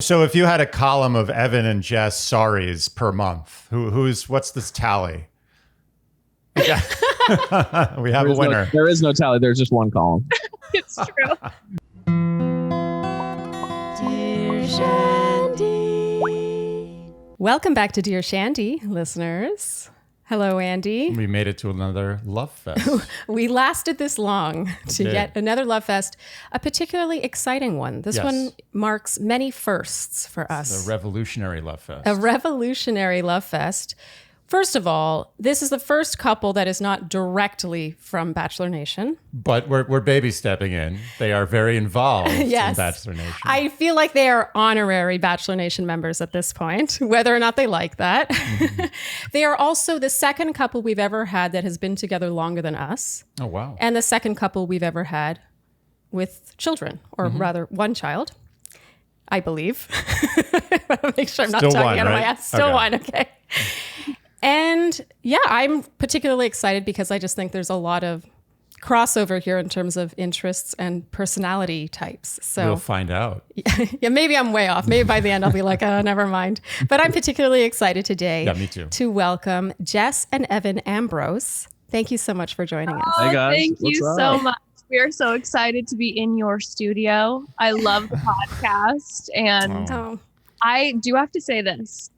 So if you had a column of Evan and Jess sorries per month, what's this tally? Yeah. We have a winner. There is no tally. There's just one column. It's true. Dear Shandy. Welcome back to Dear Shandy, listeners. Hello, Andy. We made it to another Love Fest. We lasted this long to get another Love Fest, a particularly exciting one. This one marks many firsts for us. A revolutionary Love Fest. A revolutionary Love Fest. First of all, this is the first couple that is not directly from Bachelor Nation. But we're baby stepping in. They are very involved in Yes. Bachelor Nation. I feel like they are honorary Bachelor Nation members at this point, whether or not they like that. Mm-hmm. They are also the second couple we've ever had that has been together longer than us. Oh, wow. And the second couple we've ever had with children, or rather one child, I believe. Make sure I'm not Still talking one, out of my right? ass. Still one, okay. And yeah, I'm particularly excited because I just think there's a lot of crossover here in terms of interests and personality types. So We'll find out. yeah, maybe I'm way off. Maybe by the end I'll be like, oh, never mind. But I'm particularly excited today me too. to welcome Jess and Evan Ambrose. Thank you so much for joining us. Hey, guys. Thank you What's so up? much. We are so excited to be in your studio. I love the podcast. And Oh, I do have to say this.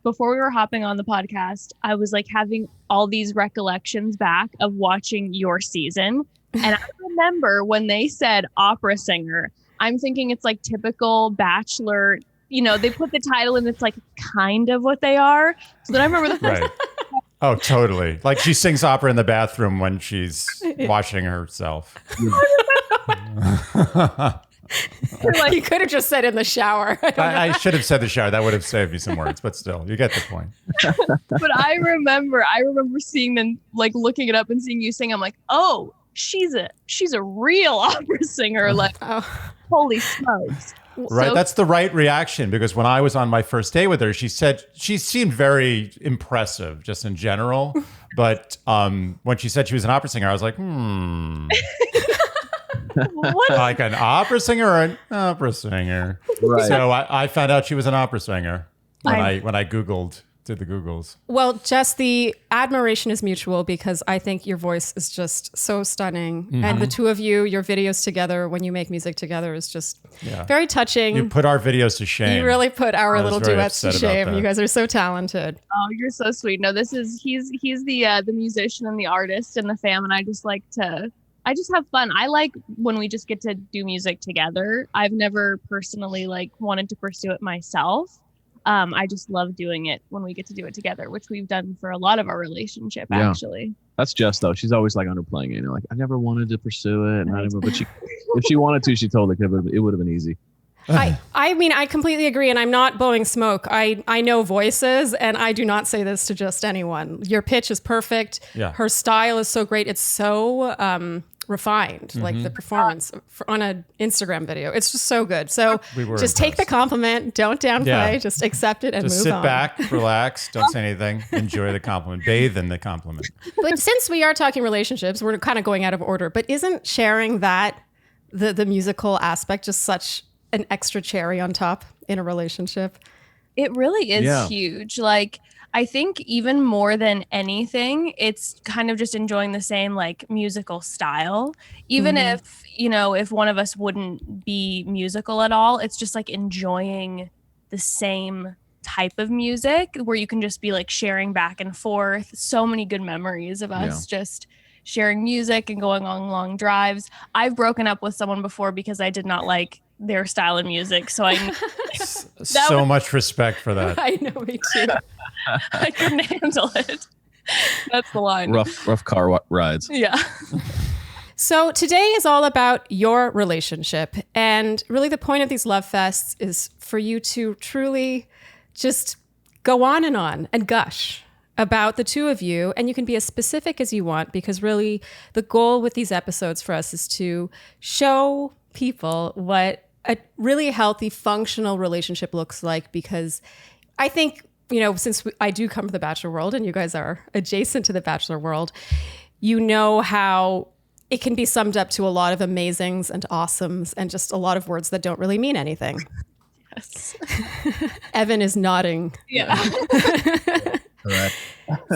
Before we were hopping on the podcast, I was like having all these recollections back of watching your season. And I remember when they said opera singer, I'm thinking it's like typical Bachelor, they put the title and it's like kind of what they are. So then I remember the first Right. Oh, totally. Like she sings opera in the bathroom when she's washing herself. you could have just said in the shower. I should have said the shower. That would have saved me some words, but still, you get the point. But I remember seeing them, like looking it up and seeing you sing. I'm like, oh, she's a real opera singer. Like, holy smokes. Right. So- That's the right reaction, because when I was on my first date with her, she said she seemed very impressive just in general. But when she said she was an opera singer, I was like, What? like an opera singer or an opera singer? Right. So I found out she was an opera singer when I did the Googles. Well, Jess, the admiration is mutual because I think your voice is just so stunning. Mm-hmm. And the two of you, your videos together, when you make music together, is just very touching. You put our videos to shame. You really put our I was little very duets to upset about shame. that. You guys are so talented. Oh, you're so sweet. No, he's the musician and the artist and the fam, and I just have fun. I like when we just get to do music together. I've never personally wanted to pursue it myself. I just love doing it when we get to do it together, which we've done for a lot of our relationship, actually. That's Jess, though. She's always like underplaying it. Like, I never wanted to pursue it. And but if she wanted to, she totally could. It would have been easy. I mean, I completely agree, and I'm not blowing smoke. I know voices, and I do not say this to just anyone. Your pitch is perfect. Yeah. Her style is so great. It's so refined, like the performance on an Instagram video. It's just so good. So just take the compliment. Don't downplay. Just accept it and Just move sit on. back, relax, don't say anything, enjoy the compliment, bathe in the compliment. But since we are talking relationships, we're kind of going out of order. But isn't sharing that, the musical aspect, just such an extra cherry on top in a relationship? It really is huge. Like, I think even more than anything, it's kind of just enjoying the same musical style. Even if one of us wouldn't be musical at all, it's just enjoying the same type of music where you can just be sharing back and forth. So many good memories of us just sharing music and going on long drives. I've broken up with someone before because I did not like their style of music. So So much respect for that. I know, me too. I couldn't handle it. That's the line. Rough car rides. Yeah. So today is all about your relationship. And really the point of these love fests is for you to truly just go on and gush about the two of you. And you can be as specific as you want, because really the goal with these episodes for us is to show people what a really healthy, functional relationship looks like. Because I think, since I do come from the Bachelor world and you guys are adjacent to the Bachelor world, you know how it can be summed up to a lot of amazings and awesomes and just a lot of words that don't really mean anything. Yes. Evan is nodding. Yeah. Correct.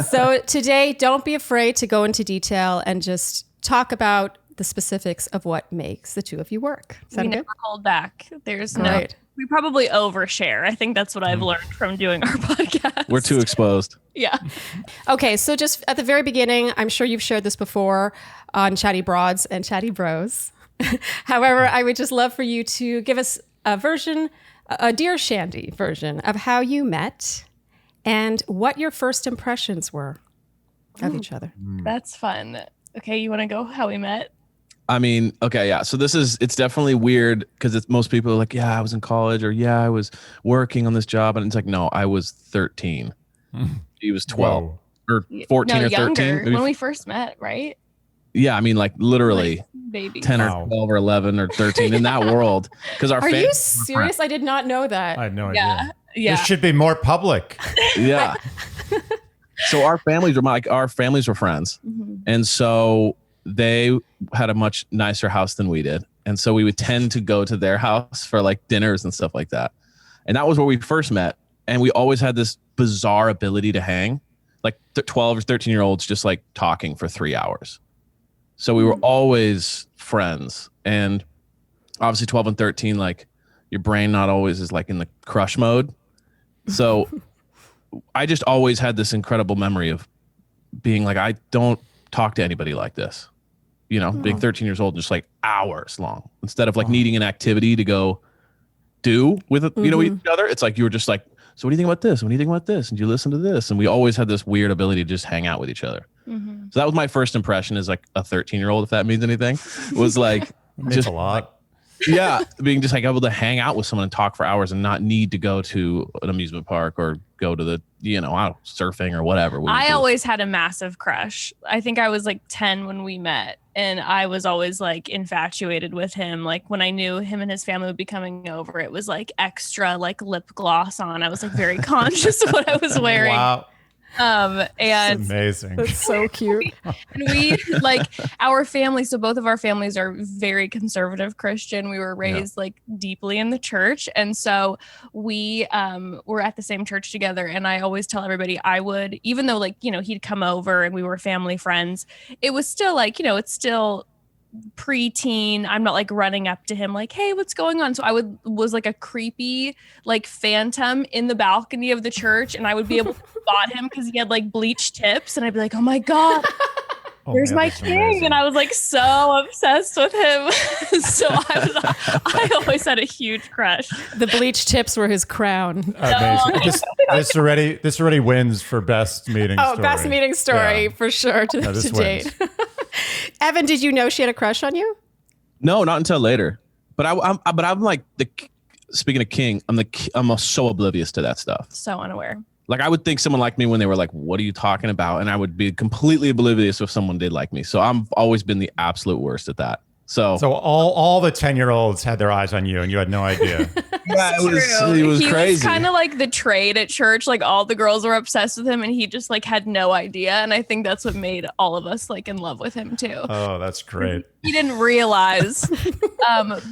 So today, don't be afraid to go into detail and just talk about the specifics of what makes the two of you work. Is that We good? never hold back. There's Great. we probably overshare. I think that's what I've learned from doing our podcast. We're too exposed. Yeah. Okay, so just at the very beginning, I'm sure you've shared this before on Chatty Broads and Chatty Bros. However, I would just love for you to give us a version, a Dear Shandy version of how you met and what your first impressions were of each other. That's fun. Okay, you want to go how we met? I mean, okay, yeah. So it's definitely weird because it's most people are like, yeah, I was in college, or yeah, I was working on this job. And it's like, no, I was 13. He was 12 Whoa. or 14 or 13. Younger, Maybe when we first met, right? yeah, I mean, like literally Baby. 10 Wow. or 12 or 11 or 13 in that world. Because our Are you serious? I did not know that. I had no Yeah. idea. Yeah. This should be more public. Yeah. So our families were friends. Mhm. And so they had a much nicer house than we did. And so we would tend to go to their house for like dinners and stuff like that. And that was where we first met. And we always had this bizarre ability to hang, like 12 or 13-year-olds just like talking for 3 hours. So we were always friends. And obviously 12 and 13, like your brain not always is like in the crush mode. So I just always had this incredible memory of being like, I don't talk to anybody like this, you know, being 13 years old, just like hours long, instead of like needing an activity to go do with, you know, each other. It's like, you were just like, so what do you think about this? What do you think about this? And you listen to this. And we always had this weird ability to just hang out with each other. Mhm. So that was my first impression as like a 13-year-old, if that means anything, was like, It's just a lot. yeah, being just like able to hang out with someone and talk for hours and not need to go to an amusement park or go to the, you know, I don't know, surfing or whatever. I always had a massive crush. I think I was like 10 when we met, and I was always like infatuated with him. Like when I knew him and his family would be coming over, it was like extra like lip gloss on. I was like very conscious of what I was wearing. Wow. And Amazing. That's so cute. and we like our family, so both of our families are very conservative Christian. We were raised like deeply in the church, and so we were at the same church together. And I always tell everybody I would, even though like, you know, he'd come over and we were family friends, it was still like, you know, it's still preteen. I'm not like running up to him like, hey, what's going on? So I was like a creepy like phantom in the balcony of the church, and I would be able to spot him because he had like bleached tips, and I'd be like, oh my god, Oh, there's man, my that's king. amazing. And I was like so obsessed with him. So I always had a huge crush. The bleached tips were his crown. Amazing. This already wins for best meeting story. Oh, best meeting story Yeah. for sure to this date. Evan, did you know she had a crush on you? No, not until later. But I'm like speaking of king, I'm so oblivious to that stuff. So unaware. Like I would think someone liked me when they were like, what are you talking about? And I would be completely oblivious if someone did like me. So I've always been the absolute worst at that. So all the 10-year-olds had their eyes on you, and you had no idea. yeah, it was He was crazy. kind of like the trade at church. Like all the girls were obsessed with him, and he just like had no idea. And I think that's what made all of us like in love with him too. Oh, that's great. He didn't realize.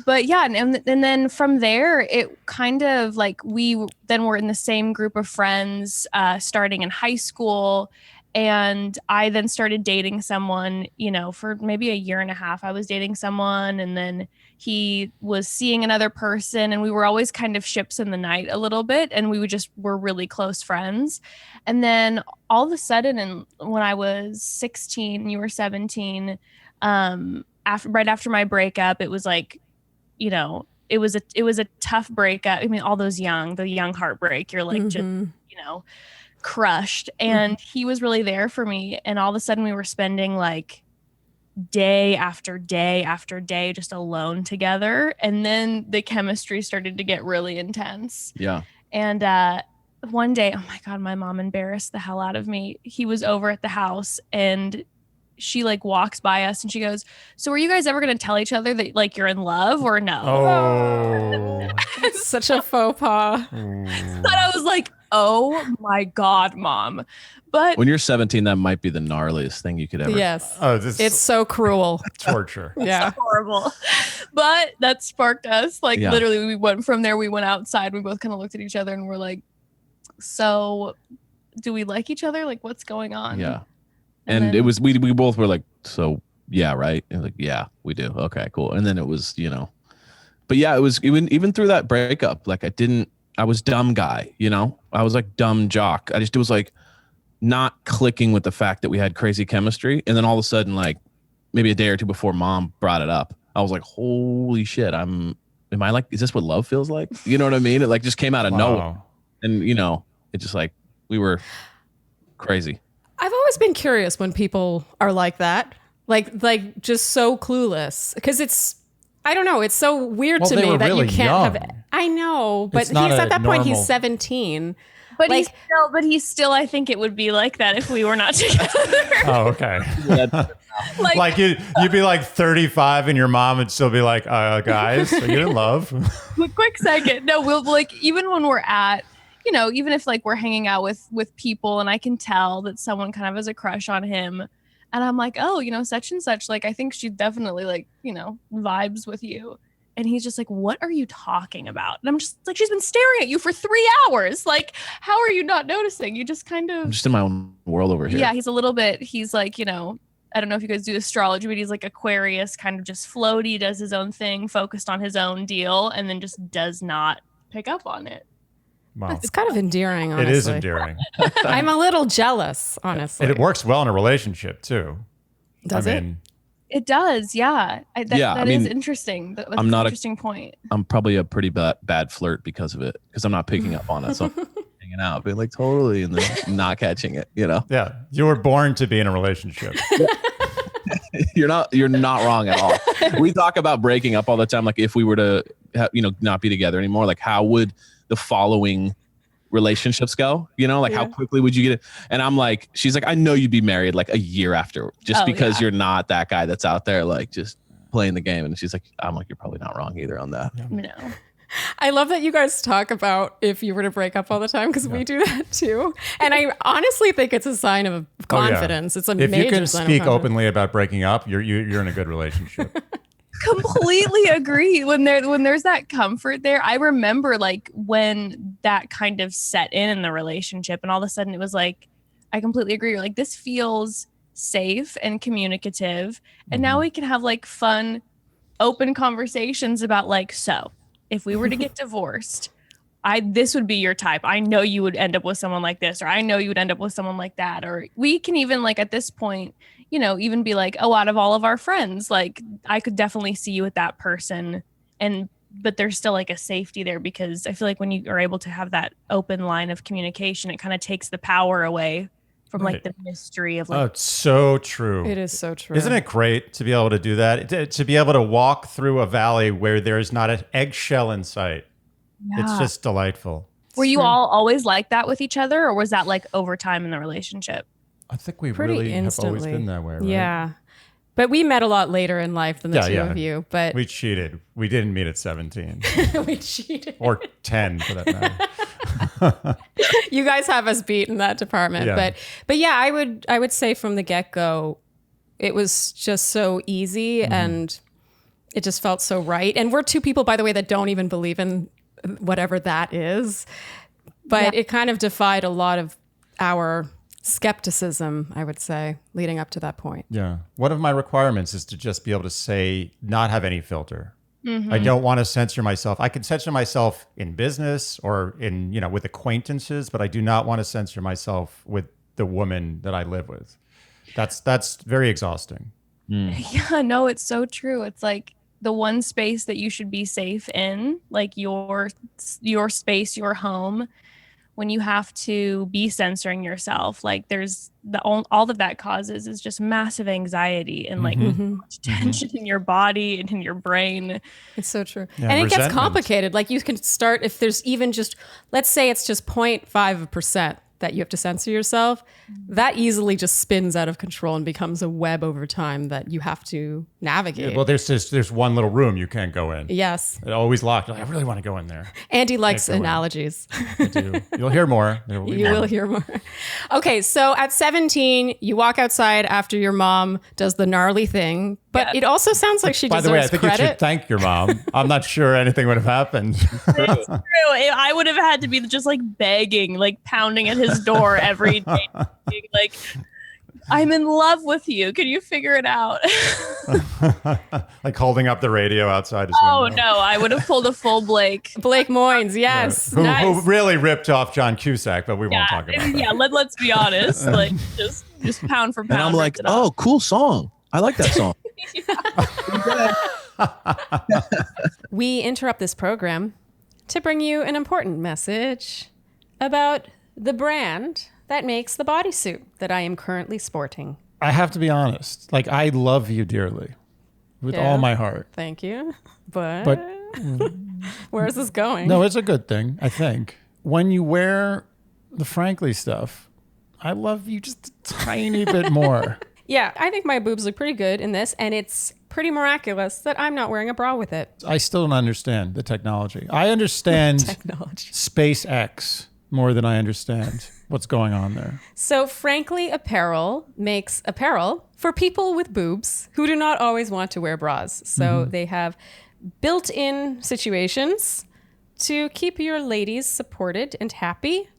But yeah, and then from there, it kind of like we then were in the same group of friends starting in high school. And I then started dating someone, you know, for maybe a year and a half. I was dating someone, and then he was seeing another person, and we were always kind of ships in the night a little bit. And we were really close friends. And then all of a sudden, and when I was 16, and you were 17, right after my breakup, it was like, you know, it was a tough breakup. I mean, the young heartbreak, you're like, just, you know, crushed. And he was really there for me. And all of a sudden we were spending like day after day after day just alone together. And then the chemistry started to get really intense. Yeah. And one day, oh my God, my mom embarrassed the hell out of me. He was over at the house, and she like walks by us and she goes, "So are you guys ever going to tell each other that like you're in love or no?" Oh. It's such a faux pas. But I was like, "Oh my God, Mom." But When you're 17, that might be the gnarliest thing you could ever. Yes. Oh, this It's so cruel. torture. Yeah. horrible. But that sparked us. Like Yeah. literally we went from there, we went outside, we both kind of looked at each other and we're like, "So do we like each other? Like what's going on?" Yeah. And And then- it was we both were like, so yeah, right? And like, yeah, we do. Okay, cool. And then it was, but yeah, it was even through that breakup, like I was dumb guy, I was like dumb jock. It was like not clicking with the fact that we had crazy chemistry. And then all of a sudden, like maybe a day or two before Mom brought it up, I was like, holy shit, am I like, is this what love feels like? You know what I mean? It like just came out of nowhere. And it just like, we were crazy. I've always been curious when people are like that, like just so clueless, because I don't know, it's so weird to they me were that really you can't young. have. I know, but It's he's not at a that point. He's normal- 17. But like- he's still I think it would be like that if we were not together. Oh, okay. Like Like you'd be like 35 and your mom would still be like, guys, are you in love? quick second. No, we'll like even when we're at, even if like we're hanging out with people and I can tell that someone kind of has a crush on him and I'm like, "Oh, such and such, like I think she definitely like, vibes with you." And he's just like, "What are you talking about?" And I'm just like, "She's been staring at you for 3 hours. Like, how are you not noticing?" You just kind I'm of just in my own world over here. Yeah, he's like, I don't know if you guys do astrology, but he's like Aquarius, kind of just floaty, does his own thing, focused on his own deal, and then just does not pick up on it. Wow. It's kind of endearing, honestly. It is endearing. I'm a little jealous, honestly. And it works well in a relationship too. Does it? It does, yeah. That is interesting. That's I'm an not a- interesting point. I'm probably a pretty bad flirt because of it, because I'm not picking up on it. So I'm hanging out, being like totally, and then not catching it. Yeah. You were born to be in a relationship. You're not wrong at all. We talk about breaking up all the time. Like if we were to, not be together anymore, like how would the following relationships go? How quickly would you get it? And I'm like, she's like, I know you'd be married like a year after, just because you're not that guy that's out there like just playing the game. And she's like, I'm like, you're probably not wrong either on that. No. I love that you guys talk about if you were to break up all the time, because we do that too. And I honestly think it's a sign of confidence. It's a If major you can sign of speak confidence. openly about breaking up, you're in a good relationship. Completely agree. When there's that comfort there, I remember like when that kind of set in the relationship, and all of a sudden it was like, I completely agree. You're like, this feels safe and communicative, and now we can have like fun, open conversations about like, so if we were to get divorced, this would be your type. I know you would end up with someone like this, or I know you would end up with someone like that. Or we can even like at this point, even be like, oh, out of all of our friends, like I could definitely see you with that person. But there's still like a safety there, because I feel like when you are able to have that open line of communication, it kind of takes the power away from like the mystery of like, Oh, it's so true. It is so true. Isn't it great to be able to do that? To be able to walk through a valley where there's not an eggshell in sight. It's just delightful. Were you all always like that with each other, or was that like over time in the relationship? I think we Pretty really instantly. have always been that way, right? Yeah. But we met a lot later in life than the two of you. But We cheated. We didn't meet at 17 we cheated. or 10 for that matter. You guys have us beat in that department. Yeah. But yeah, I would say from the get-go, it was just so easy and it just felt so right. And we're two people, by the way, that don't even believe in whatever that is. But it kind of defied a lot of our skepticism, I would say, leading up to that point. Yeah. One of my requirements is to just be able to say, not have any filter. I don't want to censor myself. I can censor myself in business or in, with acquaintances, but I do not want to censor myself with the woman that I live with. That's very exhausting. Yeah, no, it's so true. It's like the one space that you should be safe in, like your space, your home, when you have to be censoring yourself, like there's all that causes is just massive anxiety and like tension in your body and in your brain. It's so true. Yeah, and it gets resentment. complicated. Like you can start, if there's even just, let's say it's just 0.5%. that you have to censor yourself, that easily just spins out of control and becomes a web over time that you have to navigate. Yeah, well, there's one little room you can't go in. Yes. It's always locked. I really want to go in there. Andy likes analogies. I do. You'll hear more. You will hear more. Okay, so at 17, you walk outside after your mom does the gnarly thing, but it also sounds like she deserves credit. By the way, I think credit. you should thank your mom. I'm not sure anything would have happened. It's true. I would have had to be just like begging, like pounding at his door every day, being like, I'm in love with you. Can you figure it out? Like holding up the radio outside his window. No, I would have pulled a full Blake. Blake Moynes, yes. Who Nice. really ripped off John Cusack, but we won't talk about that. Yeah, let's be honest. Like just pound for pound. And I'm like, oh, cool song. I like that song. We interrupt this program to bring you an important message about the brand that makes the bodysuit that I am currently sporting. I have to be honest. Like, I love you dearly with all my heart. Thank you. But where is this going? No, it's a good thing, I think. When you wear the Frankly stuff, I love you just a tiny bit more. Yeah, I think my boobs look pretty good in this, and it's pretty miraculous that I'm not wearing a bra with it. I still don't understand the technology. I understand Technology. SpaceX more than I understand what's going on there. So Frankly Apparel makes apparel for people with boobs who do not always want to wear bras. So they have built-in situations to keep your ladies supported and happy,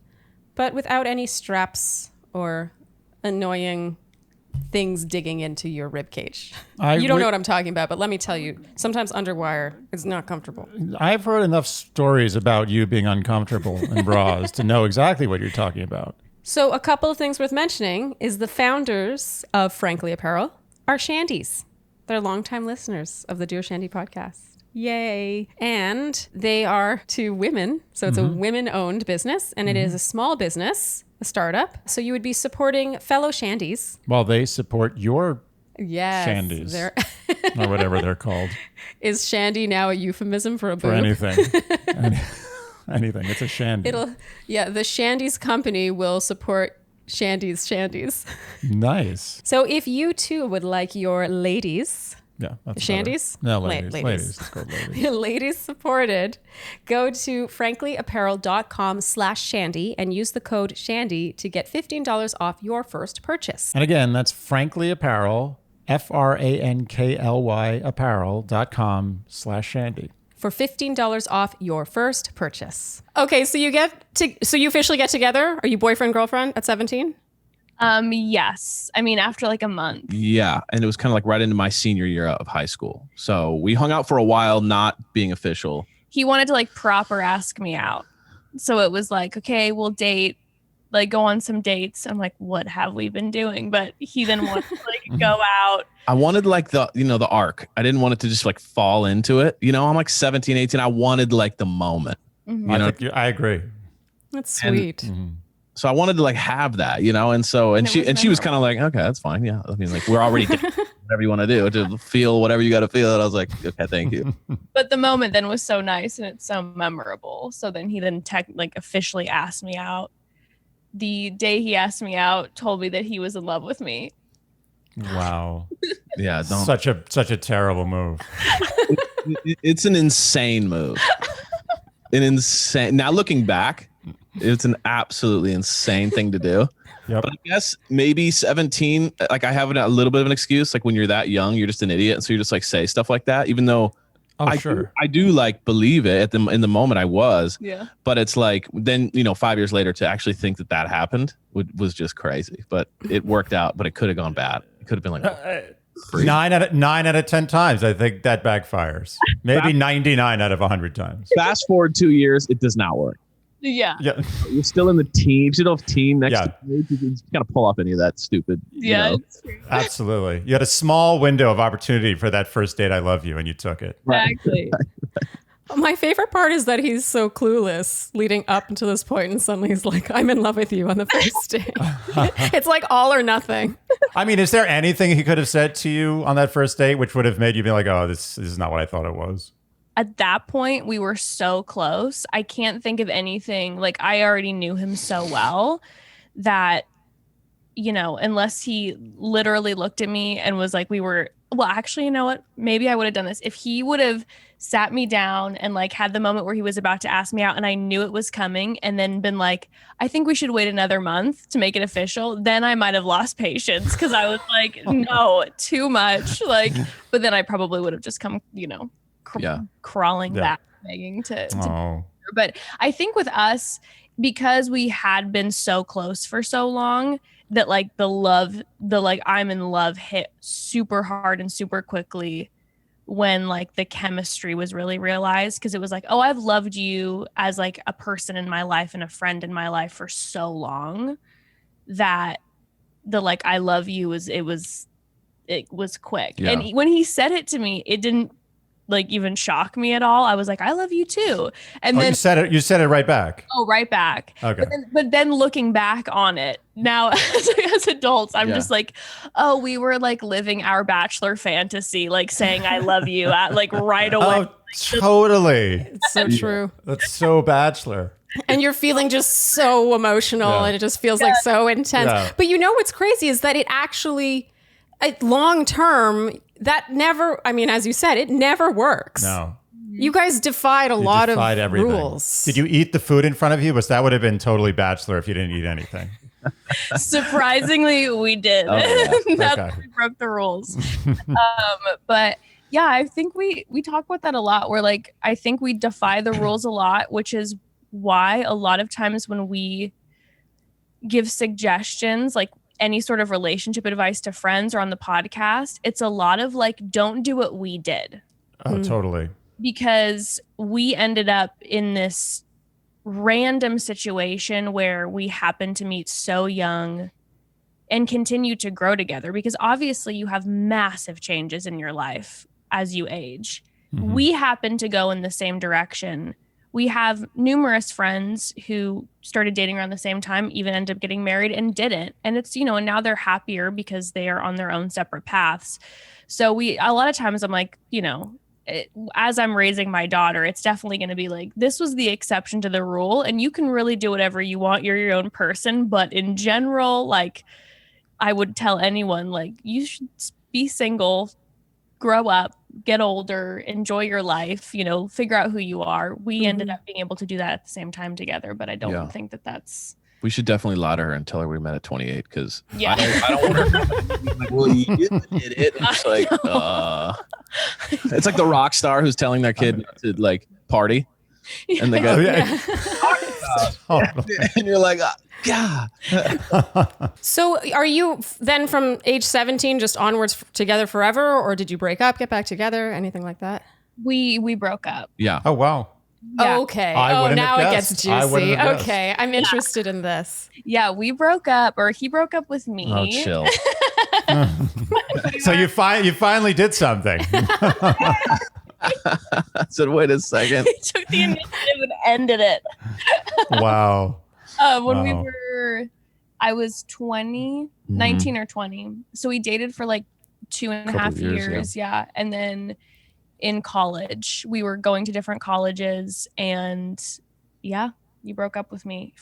but without any straps or annoying things digging into your rib cage. You don't know what I'm talking about, but let me tell you, sometimes underwire is not comfortable. I've heard enough stories about you being uncomfortable in bras to know exactly what you're talking about. So a couple of things worth mentioning is the founders of Frankly Apparel are Shandies. They're longtime listeners of the Dear Shandy podcast. Yay. And they are two women. So it's a women-owned business, and it is a small business, a startup. So you would be supporting fellow Shandies. While they support your Yes. Shandies. Or whatever they're called. Is shandy now a euphemism for a boob? For anything. Anything. It's a shandy. The Shandies company will support Shandies. Nice. So if you too would like your ladies... Yeah. That's Shandies? better. No, ladies. Ladies. It's called ladies. Ladies supported. Go to franklyapparel.com/shandy and use the code shandy to get $15 off your first purchase. And again, that's Frankly Apparel, FRANKLY apparel.com/shandy. For $15 off your first purchase. Okay, so you officially get together? Are you boyfriend, girlfriend at 17? Yes. I mean, after like a month. Yeah. And it was kind of like right into my senior year of high school. So we hung out for a while, not being official. He wanted to like proper ask me out. So it was like, okay, we'll date, like go on some dates. I'm like, what have we been doing? But he then wanted to like go out. I wanted like the arc. I didn't want it to just like fall into it. I'm like 17, 18. I wanted like the moment. Mm-hmm. I agree. That's sweet. So I wanted to like have that, and she was kind of like, okay, that's fine. Yeah. I mean, like we're already doing whatever you want to do to feel whatever you got to feel. And I was like, okay, thank you. But the moment then was so nice and it's so memorable. So then he then officially asked me out. The day he asked me out, told me that he was in love with me. Wow. Yeah. Such a terrible move. It's an insane move. Now looking back, it's an absolutely insane thing to do. Yep. But I guess maybe 17, like I have a little bit of an excuse. Like when you're that young, you're just an idiot. And so you just like say stuff like that, even though I do like believe it in the moment I was. Yeah. But it's like, then, 5 years later to actually think that happened was just crazy, but it worked out, but it could have gone bad. It could have been like 9 out of 10 times. I think that backfires. Maybe 99 out of 100 times. Fast forward 2 years. It does not work. Yeah. You're still in the team. You still have team next to you. You just gotta pull off any of that stupid. Absolutely. You had a small window of opportunity for that first date. I love you, and you took it. Exactly. My favorite part is that he's so clueless leading up until this point, and suddenly he's like, I'm in love with you on the first date. It's like all or nothing. I mean, is there anything he could have said to you on that first date which would have made you be like, oh, this is not what I thought it was? At that point, we were so close. I can't think of anything. Like, I already knew him so well. that, you know, unless he literally looked at me and was like, well, actually, you know what? Maybe I would have done this. If he would have sat me down and like had the moment where he was about to ask me out and I knew it was coming and then been like, I think we should wait another month to make it official, then I might have lost patience because I was like, no, too much. Like, but then I probably would have just come, you know, crawling back, begging to. But I think with us, because we had been so close for so long, that like the like I'm in love hit super hard and super quickly when like the chemistry was really realized, because it was like, oh, I've loved you as like a person in my life and a friend in my life for so long that the like I love you it was quick. Yeah. And when he said it to me, it didn't like even shock me at all. I was like, I love you too. And then you said it right back. Oh, right back. Okay. But then looking back on it now as adults, I'm just like, oh, we were like living our Bachelor fantasy, like saying I love you at like right away. Oh, totally. It's so true. That's so Bachelor. And you're feeling just so emotional and it just feels like so intense. Yeah. But you know what's crazy is that it actually, long term, that never, I mean, as you said, it never works. No. You guys defied a lot of everything. Rules. Did you eat the food in front of you? Because that would have been totally Bachelor if you didn't eat anything. Surprisingly, we did. Oh, yeah. That's we broke the rules. But yeah, I think we talk about that a lot. Where like, I think we defy the rules a lot, which is why a lot of times when we give suggestions, like any sort of relationship advice to friends or on the podcast, it's a lot of like, don't do what we did. Oh, totally. Because we ended up in this random situation where we happened to meet so young and continue to grow together, because obviously you have massive changes in your life as you age. Mm-hmm. We happen to go in the same direction. We have numerous friends who started dating around the same time, even ended up getting married and didn't. And it's, you know, and now they're happier because they are on their own separate paths. So a lot of times I'm like, you know, as I'm raising my daughter, it's definitely going to be like, this was the exception to the rule. And you can really do whatever you want. You're your own person. But in general, like I would tell anyone, like, you should be single, grow up, get older, enjoy your life, you know, figure out who you are. We ended up being able to do that at the same time together, but I don't think that that's... We should definitely lie to her and tell her we met at 28, because I don't want her to be like, well, you did it. It's like, it's like the rock star who's telling their kid to like party. And they go, and you're like, yeah. So are you then from age 17 just onwards together forever, or did you break up, get back together, anything like that? We broke up. Yeah. Oh, wow. Yeah. Okay. Now it gets juicy. Okay. I'm interested in this. Yeah, we broke up, or he broke up with me. Oh, chill. So you finally did something. I said, wait a second. He took the initiative and ended it. Wow. I was 20, 19 or 20. So we dated for like 2.5 years. Yeah. And then in college, we were going to different colleges, and you broke up with me.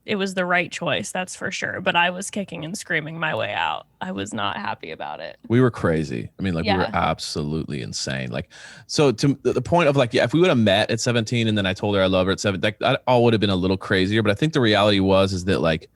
It was the right choice, that's for sure. But I was kicking and screaming my way out. I was not happy about it. We were crazy. I mean, like we were absolutely insane. Like, so to the point of like, if we would have met at 17 and then I told her I love her at 17, that all would have been a little crazier. But I think the reality is that like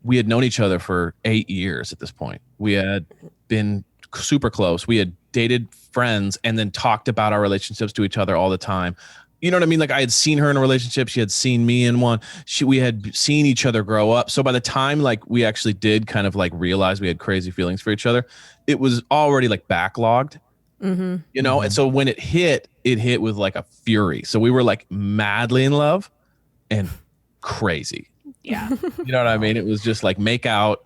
we had known each other for 8 years at this point. We had been super close. We had dated friends and then talked about our relationships to each other all the time. You know what I mean? Like I had seen her in a relationship. She had seen me in one. We had seen each other grow up. So by the time like we actually did kind of like realize we had crazy feelings for each other, it was already like backlogged, you know? And so when it hit with like a fury. So we were like madly in love and crazy. Yeah. You know what I mean? It was just like make out,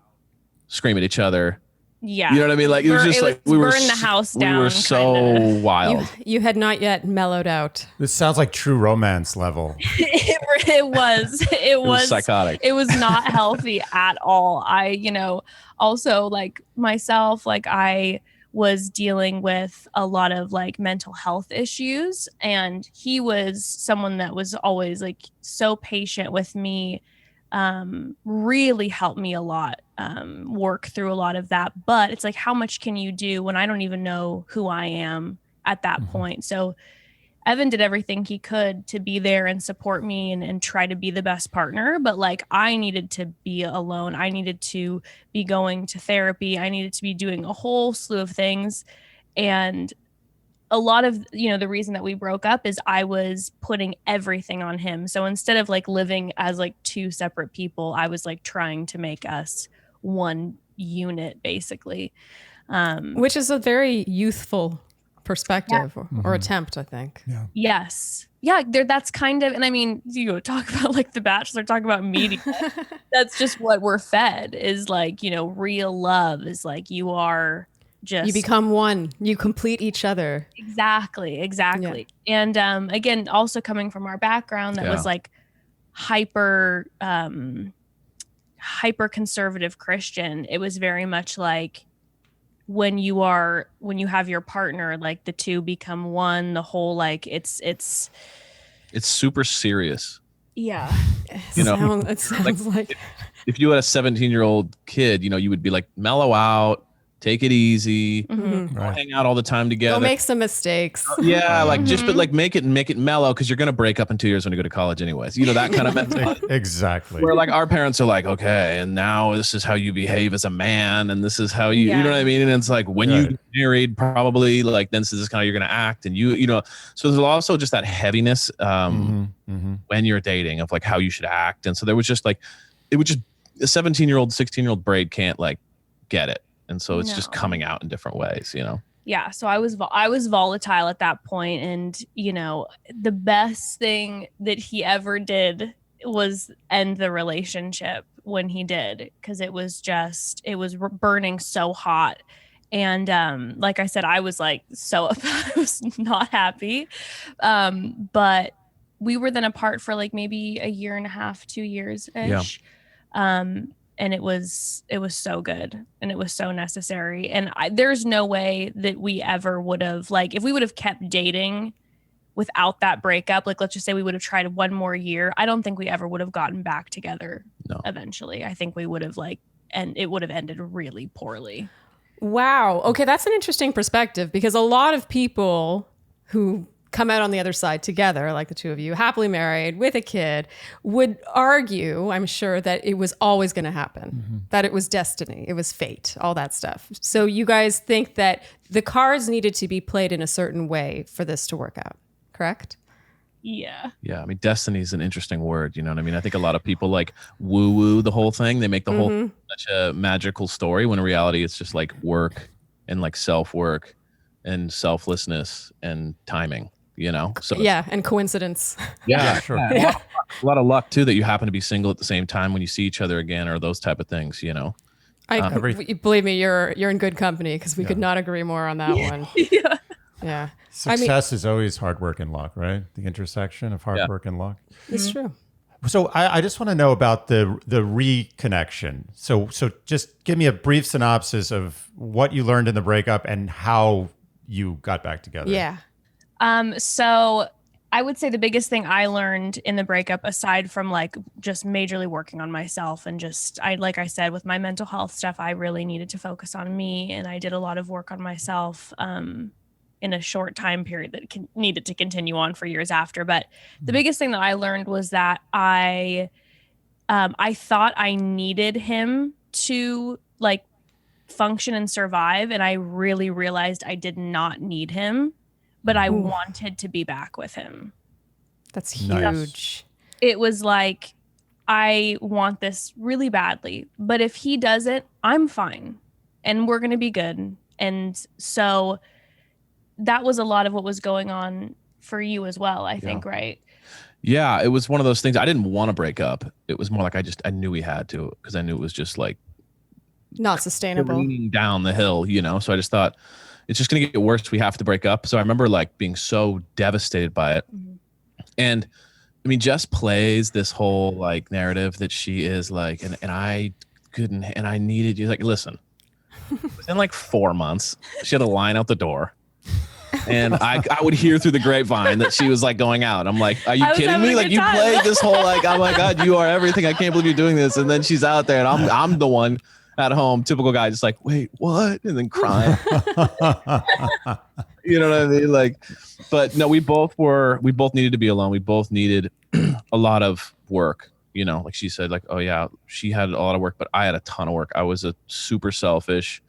scream at each other. Yeah. You know what I mean? Like it was just like we were burn the house down. We were so wild. You had not yet mellowed out. This sounds like True Romance level. It was psychotic. It was not healthy at all. Also like myself, like I was dealing with a lot of like mental health issues, and he was someone that was always like so patient with me, really helped me a lot, work through a lot of that. But it's like, how much can you do when I don't even know who I am at that point? So Evan did everything he could to be there and support me and try to be the best partner. But like, I needed to be alone. I needed to be going to therapy. I needed to be doing a whole slew of things. And a lot of, the reason that we broke up is I was putting everything on him. So instead of like living as like two separate people, I was like trying to make us one unit, basically. Which is a very youthful perspective or attempt, I think. Yeah. Yes. Yeah, that's kind of, and I mean, you talk about like The Bachelor, talk about media. That's just what we're fed is like, real love is like you become one, you complete each other. Exactly. Yeah. And again, also coming from our background that was like hyper conservative Christian, it was very much like when you have your partner, like the two become one, the whole, like it's super serious. Yeah. It sounds like if you had a 17-year-old kid, you would be like, mellow out, take it easy, hang out all the time together. Don't make some mistakes. Yeah, like but like make it mellow because you're gonna break up in 2 years when you go to college anyways. That kind of mentality. Exactly. Where like our parents are like, okay, and now this is how you behave as a man, and this is how you know what I mean? And it's like when you get married, probably like then this is kind of you're gonna act, and so there's also just that heaviness when you're dating of like how you should act. And so there was just like it would just a 17-year-old, 16-year-old braid can't like get it. And so it's just coming out in different ways, Yeah. So I was volatile at that point. And, the best thing that he ever did was end the relationship when he did, because it was burning so hot. And like I said, I was like, I was not happy. But we were then apart for like maybe a year and a half, 2 years-ish. Yeah. And it was so good and it was so necessary. And there's no way that we ever would have, like, if we would have kept dating without that breakup, like, let's just say we would have tried one more year, I don't think we ever would have gotten back together. No. Eventually. I think we would have and it would have ended really poorly. Wow. Okay. That's an interesting perspective because a lot of people who come out on the other side together, like the two of you, happily married with a kid, would argue, I'm sure, that it was always going to happen, that it was destiny, it was fate, all that stuff. So you guys think that the cards needed to be played in a certain way for this to work out, correct? Yeah. Yeah. I mean, destiny is an interesting word. You know what I mean? I think a lot of people like woo-woo the whole thing. They make the whole such a magical story when in reality it's just like work and like self-work and selflessness and timing. So and coincidence. Yeah, sure. A lot of luck too that you happen to be single at the same time when you see each other again, or those type of things. Believe me, you're in good company because we could not agree more on that one. Yeah. Success is always hard work and luck, right? The intersection of hard work and luck. It's true. So I just want to know about the reconnection. So just give me a brief synopsis of what you learned in the breakup and how you got back together. Yeah. So I would say the biggest thing I learned in the breakup, aside from like just majorly working on myself and like I said, with my mental health stuff, I really needed to focus on me. And I did a lot of work on myself, in a short time period that needed to continue on for years after. But the biggest thing that I learned was that I thought I needed him to like function and survive. And I really realized I did not need him. But I wanted to be back with him. That's huge. It was like, I want this really badly. But if he doesn't, I'm fine. And we're going to be good. And so that was a lot of what was going on for you as well, I think, right? Yeah, it was one of those things. I didn't want to break up. It was more like I knew we had to because I knew it was just like not sustainable. Down the hill, So I just thought, it's just going to get worse. We have to break up. So I remember like being so devastated by it. And I mean, Jess plays this whole like narrative that she is like, and I couldn't, and I needed you. Like, listen, within like 4 months, she had a line out the door. And I would hear through the grapevine that she was like going out. I'm like, are you kidding me? Like you played this whole like, oh my God, you are everything. I can't believe you're doing this. And then she's out there and I'm the one at home, typical guy, just like, wait, what? And then crying. You know what I mean? Like, but no, we both needed to be alone. We both needed a lot of work. You know, like she said, like, oh yeah, she had a lot of work, but I had a ton of work. I was a super selfish,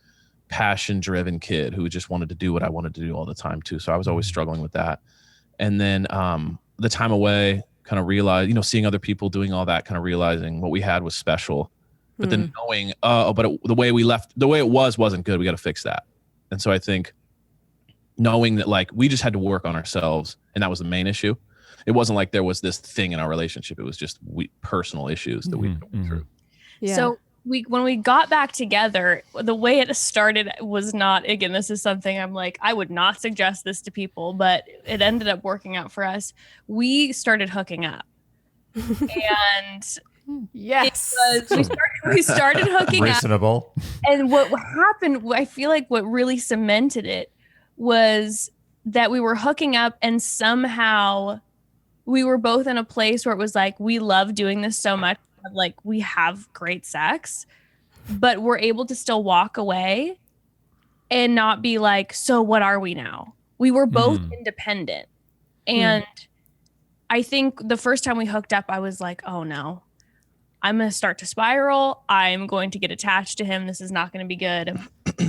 passion-driven kid who just wanted to do what I wanted to do all the time too. So I was always struggling with that. And then the time away, kind of realized, you know, seeing other people doing all that, kind of realizing what we had was special. But then knowing, the way it wasn't good. We got to fix that. And so I think knowing that like we just had to work on ourselves, and that was the main issue. It wasn't like there was this thing in our relationship. It was just personal issues that we went through. Yeah. So when we got back together, the way it started was not, again, this is something I'm like, I would not suggest this to people, but it ended up working out for us. We started hooking up. And yes, we started hooking Reasonable. up. And what happened, I feel like what really cemented it was that we were hooking up, and somehow we were both in a place where it was like, we love doing this so much. Like we have great sex, but we're able to still walk away and not be like, so what are we now? We were both independent. And I think the first time we hooked up, I was like, oh no, I'm going to start to spiral. I'm going to get attached to him. This is not going to be good.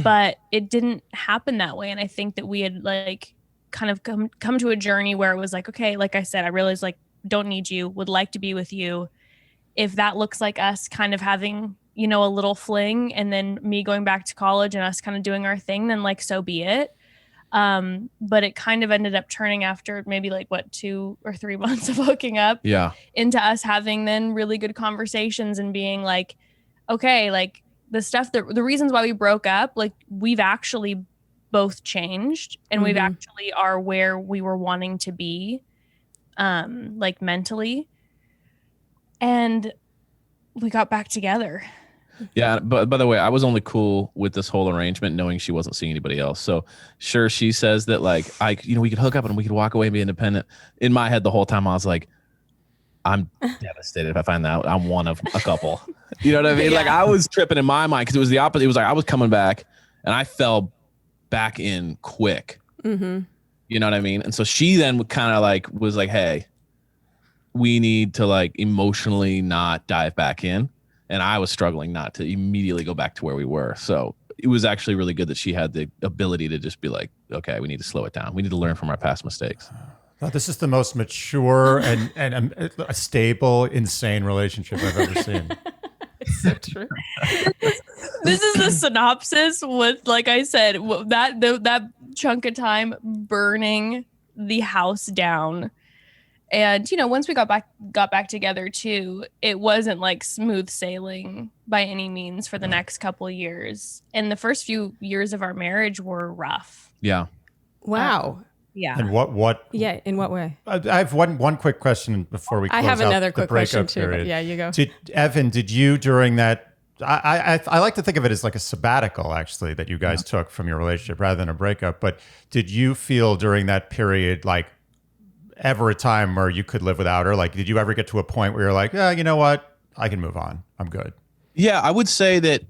But it didn't happen that way. And I think that we had like kind of come to a journey where it was like, okay, like I said, I realized like, don't need you, would like to be with you. If that looks like us kind of having, you know, a little fling and then me going back to college and us kind of doing our thing, then like, so be it. But it kind of ended up turning after maybe like 2 or 3 months of hooking up into us having then really good conversations and being like, okay, like the reasons why we broke up, like we've actually both changed and we've actually are where we were wanting to be, like mentally. And we got back together. Yeah, but by the way, I was only cool with this whole arrangement knowing she wasn't seeing anybody else. So sure, she says that like we could hook up and we could walk away and be independent. In my head the whole time I was like, I'm devastated if I find out I'm one of a couple. You know what I mean? Like I was tripping in my mind because it was the opposite. It was like I was coming back and I fell back in quick. You know what I mean? And so she then kind of like was like, hey, we need to like emotionally not dive back in. And I was struggling not to immediately go back to where we were. So it was actually really good that she had the ability to just be like, okay, we need to slow it down. We need to learn from our past mistakes. Oh, this is the most mature and a stable, insane relationship I've ever seen. It's so true. This is the synopsis with, like I said, that chunk of time burning the house down. And, you know, once we got back together too, it wasn't like smooth sailing by any means for the next couple of years. And the first few years of our marriage were rough. Yeah. Wow. Yeah. And what? Yeah. In what way? I have one quick question before we close I have out another the quick breakup question too. period. But yeah, you go. Evan, did you during that? I like to think of it as like a sabbatical, actually, that you guys took from your relationship rather than a breakup. But did you feel during that period like ever a time where you could live without her? Like, did you ever get to a point where you're like, yeah, you know what? I can move on. I'm good. Yeah, I would say that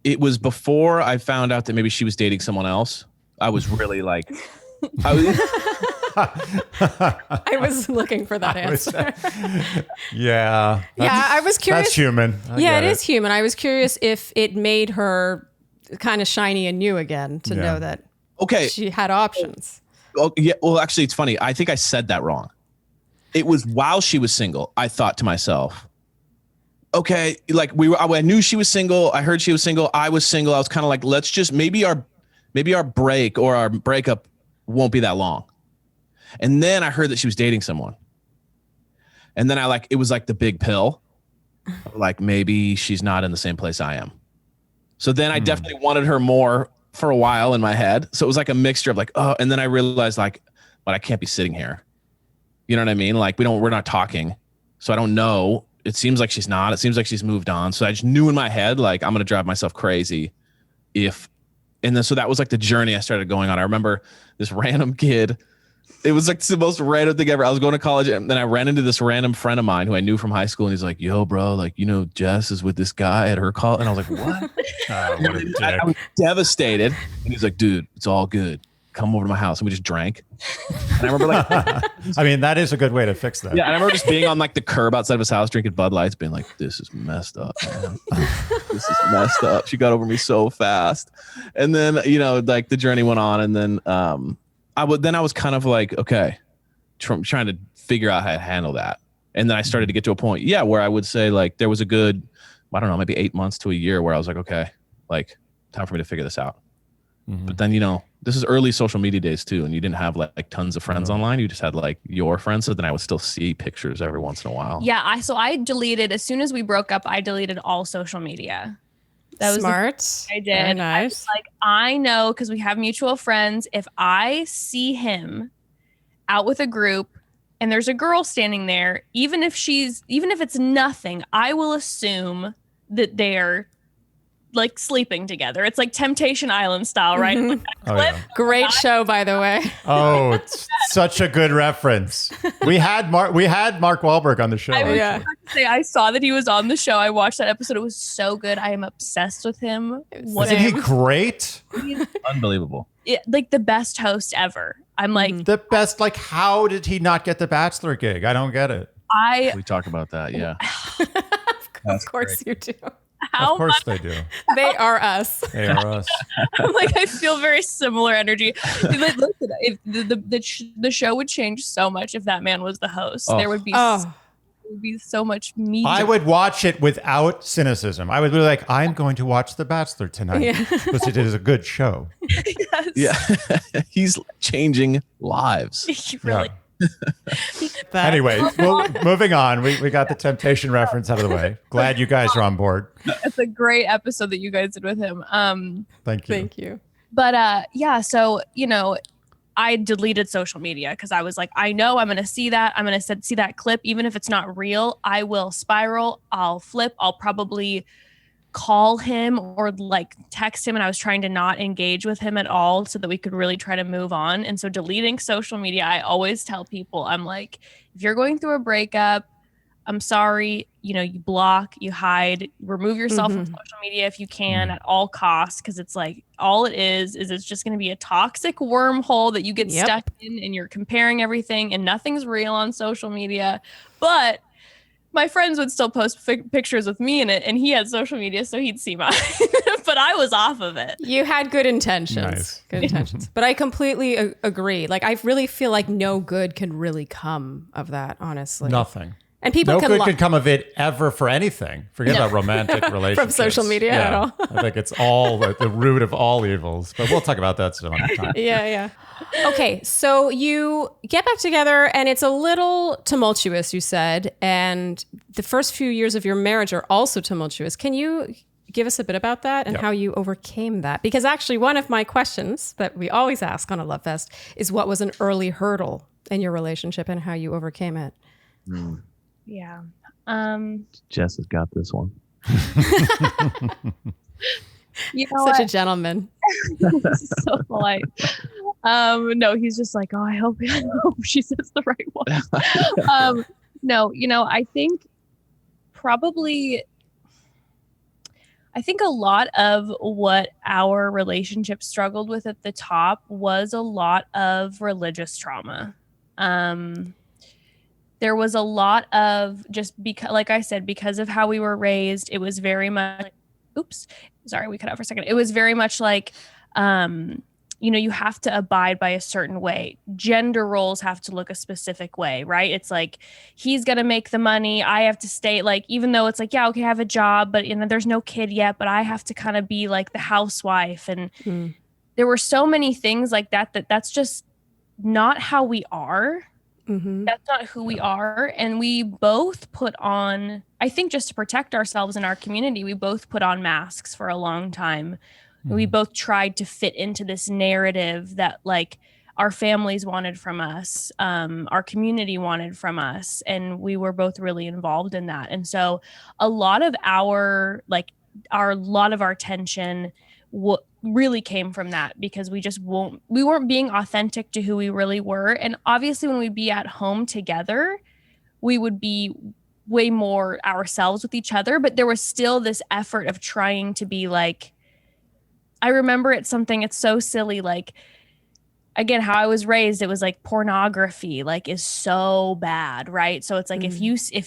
it was before I found out that maybe she was dating someone else. I was really like, I was looking for that answer. Yeah. I was curious. That's human. It is human. I was curious if it made her kind of shiny and new again to know that she had options. Oh, yeah. Well, actually, it's funny. I think I said that wrong. It was while she was single. I thought to myself, okay, like I knew she was single. I heard she was single. I was single. I was kind of like, let's just maybe our break or our breakup won't be that long. And then I heard that she was dating someone. And then it was like the big pill. Like maybe she's not in the same place I am. So then I definitely wanted her more for a while in my head. So it was like a mixture of like, oh, and then I realized like, but I can't be sitting here. You know what I mean? Like we're not talking. So I don't know. It seems like she's not. It seems like she's moved on. So I just knew in my head, like I'm going to drive myself crazy if And then so that was like the journey I started going on. I remember this random kid. It was like the most random thing ever. I was going to college, and then I ran into this random friend of mine who I knew from high school, and he's like, "Yo, bro, like, you know, Jess is with this guy at her college." And I was like, "What?" What a dick. I was devastated. And he's like, "Dude, it's all good. Come over to my house." And we just drank. And I remember like, I mean, that is a good way to fix that. yeah, and I remember just being on like the curb outside of his house drinking Bud Lights, being like, "This is messed up, man. This is messed up." She got over me so fast. And then, you know, like the journey went on, and then I was kind of like, okay, trying to figure out how to handle that. And then I started to get to a point, where I would say like there was a good, I don't know, maybe 8 months to a year where I was like, okay, like time for me to figure this out. Mm-hmm. But then, you know, this is early social media days too, and you didn't have like tons of friends online. You just had like your friends. So then I would still see pictures every once in a while. Yeah, I deleted, as soon as we broke up, I deleted all social media. That was smart. I did. Very nice. I was like, I know, because we have mutual friends. If I see him out with a group and there's a girl standing there, even if it's nothing, I will assume that they're like sleeping together. It's like Temptation Island style, right? Like Great show, by the way. Oh, it's such a good reference. We had Mark Wahlberg on the show. I saw that he was on the show. I watched that episode. It was so good. I am obsessed with him. Isn't he great? Unbelievable. Like the best host ever. I'm like the best. Like, how did he not get the Bachelor gig? I don't get it. We talk about that. Yeah. Of course you do. Of course they do. They are us. They are us. Like, I feel very similar energy. Like, listen, if the show would change so much if that man was the host. There would be so much meat. I would watch it without cynicism. I would be like, I'm going to watch The Bachelor tonight because it is a good show. Yes. Yeah. He's changing lives. He really. Anyway, well, moving on. We got the Temptation reference out of the way. Glad you guys are on board. It's a great episode that you guys did with him. Thank you. But so, you know, I deleted social media because I was like, I know I'm going to see that. I'm going to see that clip. Even if it's not real, I will spiral. I'll flip. I'll probably call him or like text him. And I was trying to not engage with him at all so that we could really try to move on. And so deleting social media, I always tell people, I'm like, if you're going through a breakup, I'm sorry, you know, you block, you hide, remove yourself from social media if you can at all costs. Cause it's like, all it is it's just going to be a toxic wormhole that you get stuck in, and you're comparing everything, and nothing's real on social media. But my friends would still post pictures with me in it, and he had social media, so he'd see mine. But I was off of it. You had good intentions. Nice. Good intentions. But I completely agree. Like, I really feel like no good can really come of that, honestly. Nothing. And people no good can come of it ever for anything. Forget about romantic relationships. From social media at all. I think it's all the root of all evils. But we'll talk about that some other time. Yeah. Okay, so you get back together, and it's a little tumultuous, you said, and the first few years of your marriage are also tumultuous. Can you give us a bit about that and how you overcame that? Because actually, one of my questions that we always ask on a Love Fest is, what was an early hurdle in your relationship and how you overcame it? Yeah. Jess has got this one. You know, such a gentleman. So polite. No, he's just like, oh, I hope she says the right one. No, you know, I think a lot of what our relationship struggled with at the top was a lot of religious trauma. There was a lot of just because, like I said, because of how we were raised, it was very much, sorry, we cut out for a second. It was very much like, you know, you have to abide by a certain way. Gender roles have to look a specific way, right? It's like, he's going to make the money. I have to stay, like, even though it's like, yeah, okay, I have a job, but, you know, there's no kid yet, but I have to kind of be like the housewife. And there were so many things like that's just not how we are. That's not who we are. And we both put on, I think, just to protect ourselves in our community, we both put on masks for a long time. We both tried to fit into this narrative that, like, our families wanted from us, our community wanted from us, and we were both really involved in that. And so a lot of our tension really came from that, because we weren't being authentic to who we really were. And obviously when we'd be at home together, we would be way more ourselves with each other, but there was still this effort of trying to be like, I remember it's so silly, like, again, how I was raised, it was like pornography like is so bad, right? So it's like if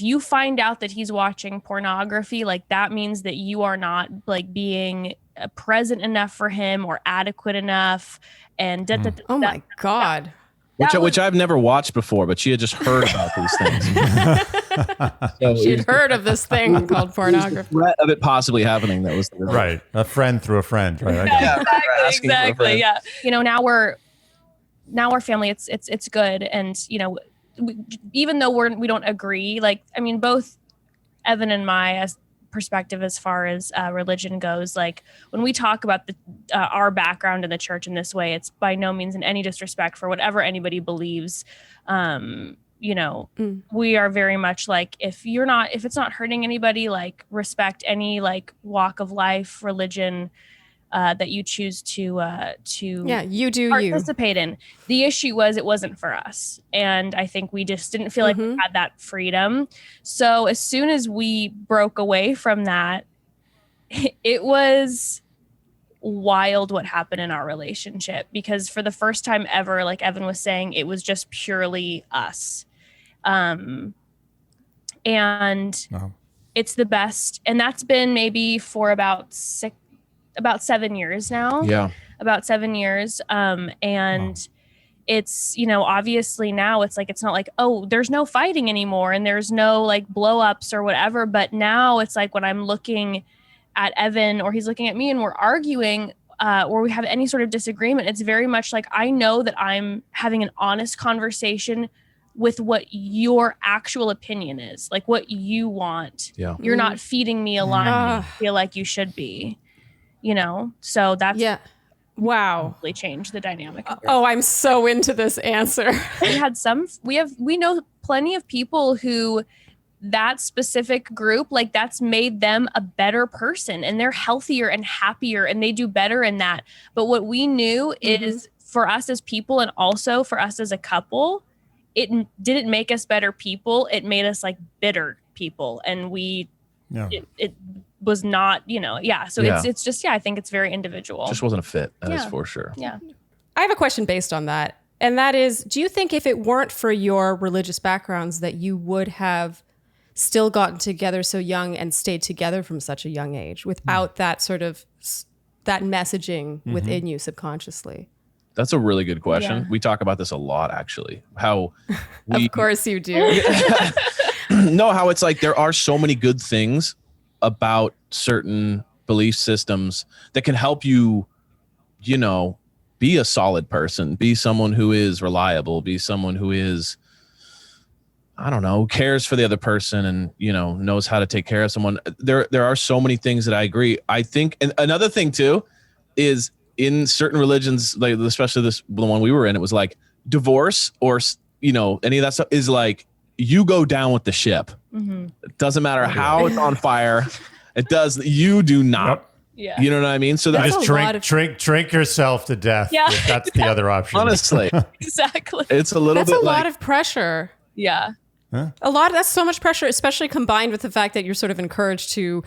you find out that he's watching pornography, like that means that you are not like being present enough for him or adequate enough. And oh my God. Which I've never watched before, but she had just heard about these things. So she'd heard of this thing called pornography. Threat of it possibly happening. That was right. A friend through a friend. Right. Exactly. Yeah. You know, now our family, it's good. And, you know, even though we don't agree, like, I mean, both Evan and my perspective as far as religion goes, like when we talk about our background in the church in this way, it's by no means in any disrespect for whatever anybody believes. You know, we are very much like, if it's not hurting anybody, like respect any like walk of life, religion, that you choose to participate in. The issue was it wasn't for us. And I think we just didn't feel like we had that freedom. So as soon as we broke away from that, it was wild what happened in our relationship, because for the first time ever, like Evan was saying, it was just purely us. And it's the best. And that's been maybe for about 7 years now. Yeah. About 7 years. And it's, you know, obviously now it's like, it's not like, oh, there's no fighting anymore and there's no like blow ups or whatever. But now it's like when I'm looking at Evan or he's looking at me and we're arguing, or we have any sort of disagreement, it's very much like, I know that I'm having an honest conversation with what your actual opinion is, like what you want. Yeah. You're not feeding me a line you feel like you should be. You know, so that's wow, really changed the dynamic. Oh, I'm so into this answer. We know plenty of people who that specific group, like that's made them a better person and they're healthier and happier and they do better in that. But what we knew is for us as people and also for us as a couple, it didn't make us better people. It made us like bitter people. And it was not, you know, so it's just, I think it's very individual. Just wasn't a fit, that is for sure. Yeah. I have a question based on that. And that is, do you think if it weren't for your religious backgrounds that you would have still gotten together so young and stayed together from such a young age without that sort of, that messaging within you subconsciously? That's a really good question. Yeah. We talk about this a lot, actually. How of course you do. No, how it's like there are so many good things about certain belief systems that can help you, you know, be a solid person, be someone who is reliable, be someone who is, I don't know, cares for the other person and, you know, knows how to take care of someone. There are so many things that I agree. I think, and another thing too, is in certain religions, like especially the one we were in, it was like divorce or, you know, any of that stuff is like, you go down with the ship. It doesn't matter how it's on fire. You do not. Yep. Yeah. You know what I mean? So that's just drink yourself to death. Yeah. That's the other option. Honestly. Exactly. It's a little bit That's a lot of pressure. Yeah. Huh? That's so much pressure, especially combined with the fact that you're sort of encouraged to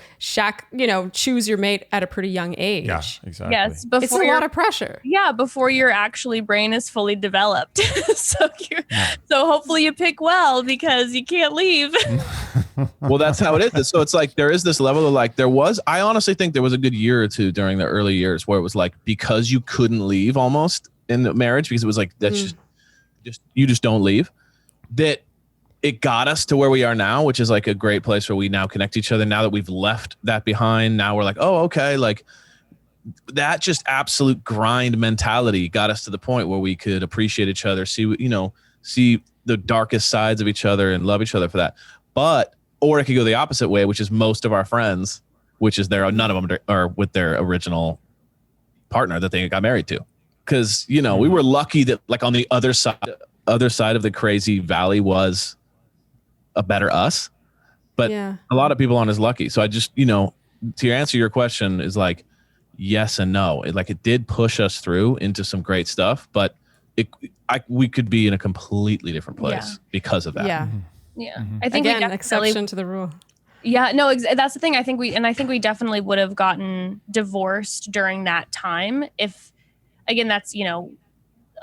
choose your mate at a pretty young age. Yeah, exactly. Yes, it's a lot of pressure. Yeah, before your actually brain is fully developed. So hopefully you pick well because you can't leave. Well, that's how it is. So it's like there is this level of like I honestly think there was a good year or two during the early years where it was like because you couldn't leave almost in the marriage because it was like that's just you just don't leave. That it got us to where we are now, which is like a great place where we now connect each other. Now that we've left that behind, now we're like, oh, okay. Like that just absolute grind mentality got us to the point where we could appreciate each other, see the darkest sides of each other and love each other for that. Or it could go the opposite way, which is most of our friends, which is none of them are with their original partner that they got married to. Cause we were lucky that like on the other side of the crazy valley was a better us, but a lot of people aren't as lucky. So I just, to answer your question is like, yes and no. It did push us through into some great stuff, but we could be in a completely different place because of that. Yeah. Yeah. I think again, exception to the rule. Yeah, no, that's the thing. I think we definitely would have gotten divorced during that time if, again, that's,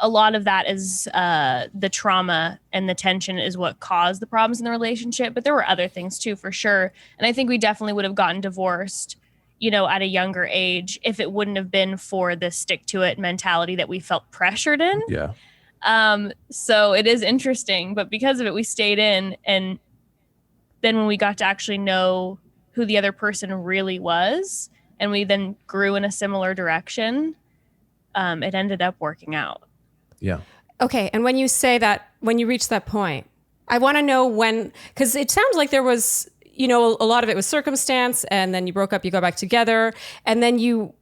a lot of that is the trauma and the tension is what caused the problems in the relationship. But there were other things too, for sure. And I think we definitely would have gotten divorced, at a younger age if it wouldn't have been for the stick to it mentality that we felt pressured in. Yeah. So it is interesting, but because of it, we stayed in. And then when we got to actually know who the other person really was, and we then grew in a similar direction, it ended up working out. Yeah. Okay. And when you say that, when you reach that point, I want to know when, because it sounds like there was, a lot of it was circumstance, and then you broke up, you go back together, and then you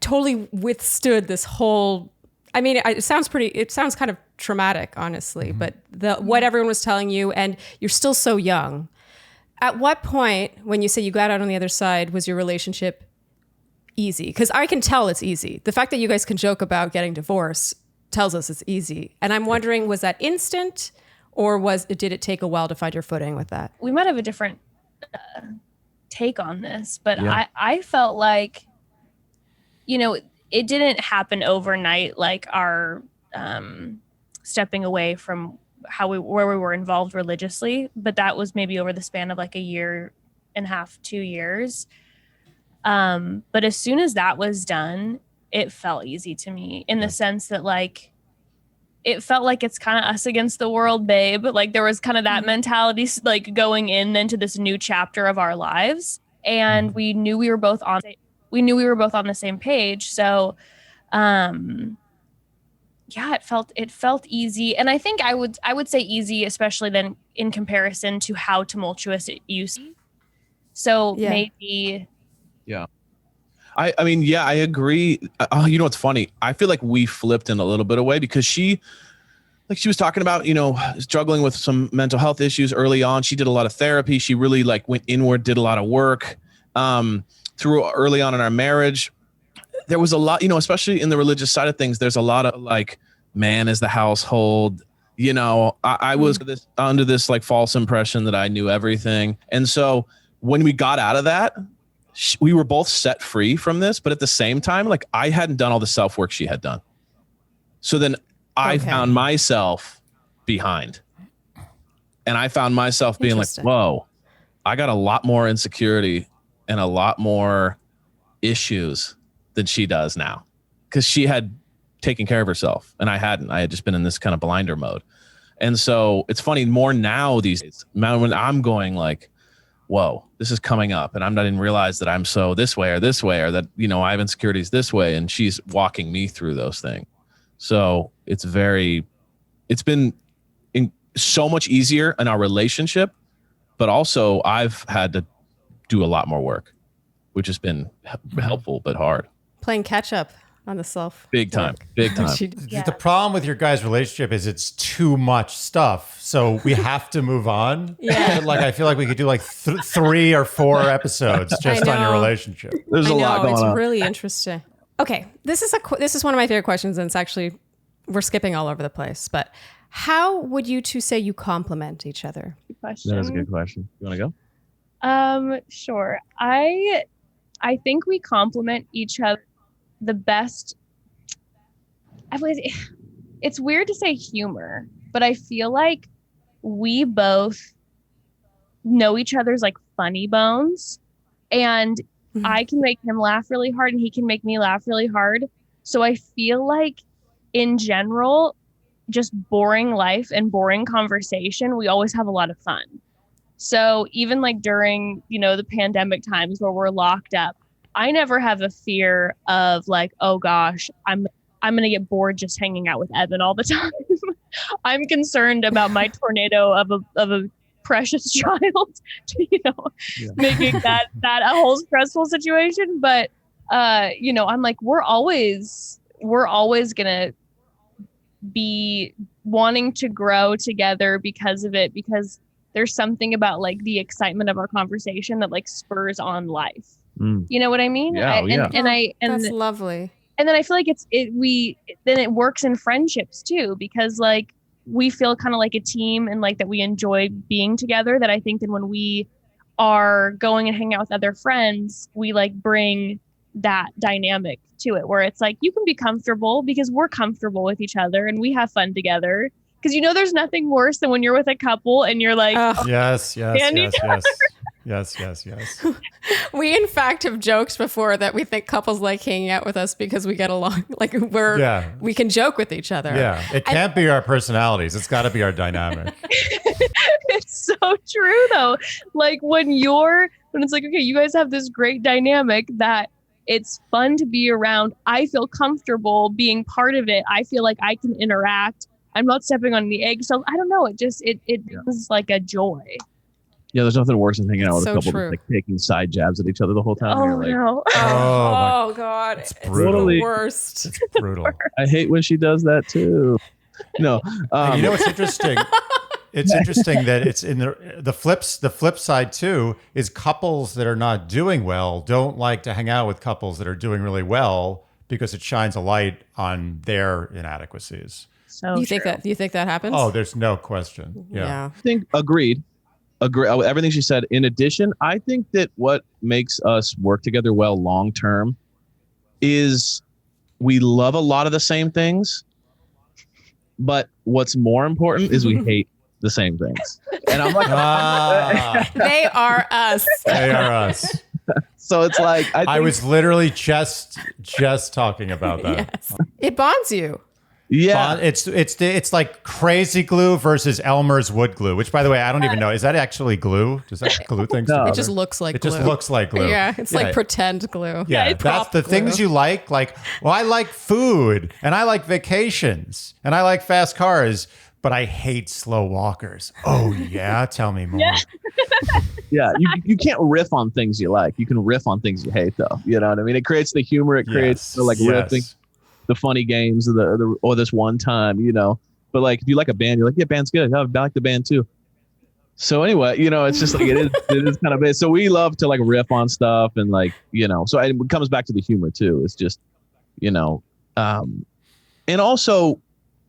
totally withstood this whole, it sounds kind of traumatic, honestly, but what everyone was telling you, and you're still so young. At what point, when you say you got out on the other side, was your relationship easy? Because I can tell it's easy. The fact that you guys can joke about getting divorced tells us it's easy. And I'm wondering, was that instant, or did it take a while to find your footing with that? We might have a different take on this, but I felt like, it didn't happen overnight, like our stepping away from where we were involved religiously, but that was maybe over the span of like a year and a half, 2 years. But as soon as that was done, it felt easy to me in the sense that it felt like it's kind of us against the world, babe. Like there was kind of that mentality, like going into this new chapter of our lives. And we knew we were both on the same page. So, it felt easy. And I think I would say easy, especially then in comparison to how tumultuous it used to be. So maybe. Yeah. I agree. What's funny? I feel like we flipped in a little bit away because she was talking about, struggling with some mental health issues early on. She did a lot of therapy. She really went inward, did a lot of work through early on in our marriage. There was a lot, especially in the religious side of things, there's a lot of man is the household. I was under this false impression that I knew everything. And so when we got out of that, we were both set free from this, but at the same time, I hadn't done all the self-work she had done. So then I found myself behind, and I found myself being like, whoa, I got a lot more insecurity and a lot more issues than she does now, because she had taken care of herself and I hadn't. I had just been in this kind of blinder mode. And so it's funny more now these days, when I'm going whoa, this is coming up, and I'm not even realize that I'm so this way, or that, I have insecurities this way, and she's walking me through those things. So it's been so much easier in our relationship, but also I've had to do a lot more work, which has been helpful, but hard. Playing catch up on the self. Big time. The problem with your guys' relationship is it's too much stuff. So we have to move on. Yeah. I feel like we could do 3 or 4 episodes just on your relationship. There's a lot going on. It's really interesting. Okay. This is one of my favorite questions, and it's actually, we're skipping all over the place, but how would you two say you complement each other? Good question. That is a good question. You want to go? Sure. I think we complement each other the best. It's weird to say humor, but I feel like we both know each other's funny bones, and I can make him laugh really hard and he can make me laugh really hard. So I feel like in general, just boring life and boring conversation, we always have a lot of fun. So even during, the pandemic times where we're locked up, I never have a fear of oh gosh, I'm going to get bored just hanging out with Evan all the time. I'm concerned about my tornado of a precious child, making that a whole stressful situation. But, I'm we're always going to be wanting to grow together because of it, because there's something about the excitement of our conversation that spurs on life. You know what I mean? That's lovely. And then I feel like it works in friendships too, because like we feel kind of like a team and like that we enjoy being together. That I think that when we are going and hanging out with other friends, we like bring that dynamic to it, where it's like you can be comfortable because we're comfortable with each other and we have fun together. Because there's nothing worse than when you're with a couple and you're like, yes. We in fact have joked before that we think couples like hanging out with us because we get along, like we can joke with each other. Yeah, it can't be our personalities. It's got to be our dynamic. It's so true though. Like when it's like, okay, you guys have this great dynamic that it's fun to be around. I feel comfortable being part of it. I feel like I can interact. I'm not stepping on the eggshells. I don't know. It was like a joy. Yeah, there's nothing worse than hanging out with so a couple true. that's like taking side jabs at each other the whole time. Oh, no. Oh God. It's brutal. the worst. It's brutal. I hate when she does that too. No. You know what's interesting? It's interesting that it's in the flip side too is couples that are not doing well don't like to hang out with couples that are doing really well because it shines a light on their inadequacies. So you think that happens? Oh, there's no question. Yeah. I think agreed. Everything she said. In addition, I think that what makes us work together well long term is we love a lot of the same things, but what's more important is we hate the same things. And I'm like, they are us. They are us. So it's like I was literally just talking about that. Yes. It bonds you. Yeah, it's like crazy glue versus Elmer's wood glue, which by the way, I don't even know. Is that actually glue? Does that glue things together? It just looks like glue. It just looks like glue. Yeah, it's like pretend glue. Yeah, that's the things you like. Like, well, I like food and I like vacations and I like fast cars, but I hate slow walkers. Oh yeah, tell me more. Yeah, you can't riff on things you like. You can riff on things you hate, though. You know what I mean? It creates the humor. It creates the riffing. The funny games or this one time, but like if you like a band, you're like, yeah, band's good. I like the band too. So anyway, it's just like it is kind of bad. So we love to like riff on stuff and like, so it comes back to the humor too. It's just, and also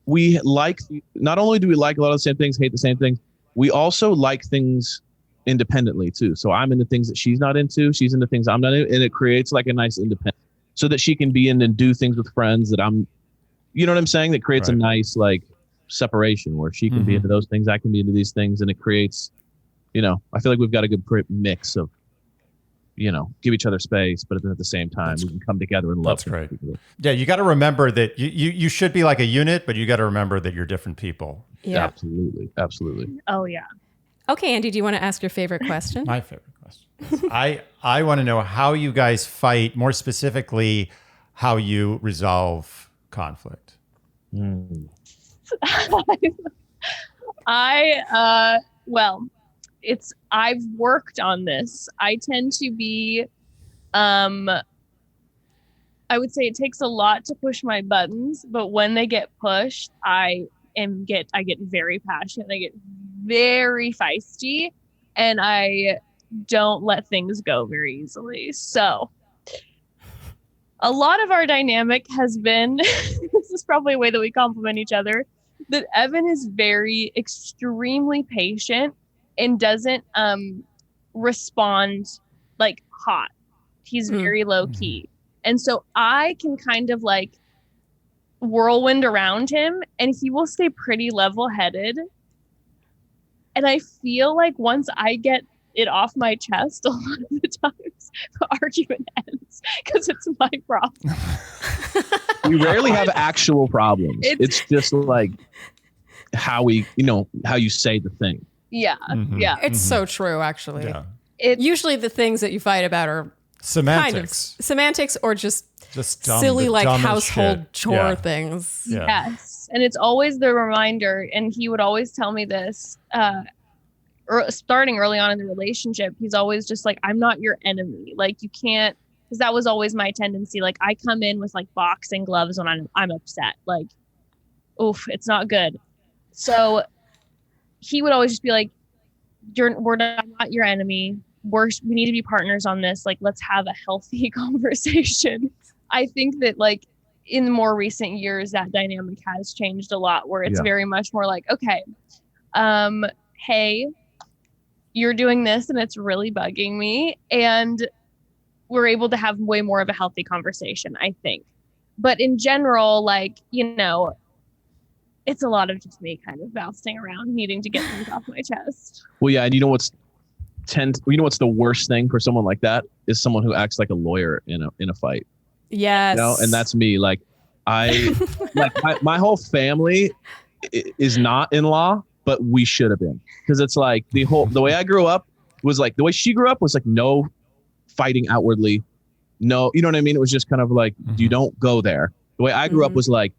we like, not only do we like a lot of the same things, hate the same things, we also like things independently too. So I'm into things that she's not into. She's into things I'm not into, and it creates like a nice independent. So that she can be in and do things with friends that I'm, you know what I'm saying? That creates a nice like separation where she can be into those things, I can be into these things, and it creates, I feel like we've got a good mix of, give each other space, but at the same time we can come together and love. That's great. Yeah, you got to remember that you should be like a unit, but you got to remember that you're different people. Yeah, absolutely. Oh yeah. Okay, Andy, do you want to ask your favorite question? My favorite question. I want to know how you guys fight, more specifically, how you resolve conflict. I've worked on this. I tend to be, I would say it takes a lot to push my buttons, but when they get pushed, I get very passionate. I get very feisty, and I don't let things go very easily. So a lot of our dynamic has been, this is probably a way that we compliment each other, that Evan is very extremely patient and doesn't respond like hot. He's very low key. And so I can kind of like whirlwind around him and he will stay pretty level headed. And I feel like once I get it off my chest, a lot of the times the argument ends because it's my problem. We rarely have actual problems. It's just like how you say the thing. Yeah. Yeah. It's so true, actually. Yeah. Usually the things that you fight about are semantics. kind of semantics or just dumb, silly like dumbest household shit. chore things. Yeah. Yes. And it's always the reminder, and he would always tell me this, starting early on in the relationship, he's always just like, I'm not your enemy. Like you can't, because that was always my tendency. Like I come in with like boxing gloves when I'm upset. Like, oof, it's not good. So he would always just be like, I'm not your enemy. we need to be partners on this. Like, let's have a healthy conversation. I think that like in more recent years, that dynamic has changed a lot, where it's very much more like, okay, hey, you're doing this and it's really bugging me. And we're able to have way more of a healthy conversation, I think. But in general, like, you know, it's a lot of just me kind of bouncing around, needing to get things off my chest. Well, yeah. And you know what's the worst thing for someone like that is someone who acts like a lawyer in a fight. Yes. You know? And that's me. Like my whole family is not in law, but we should have been, because it's like the way I grew up was like, the way she grew up was like no fighting outwardly. No, you know what I mean? It was just kind of like, you don't go there. The way I grew up was like,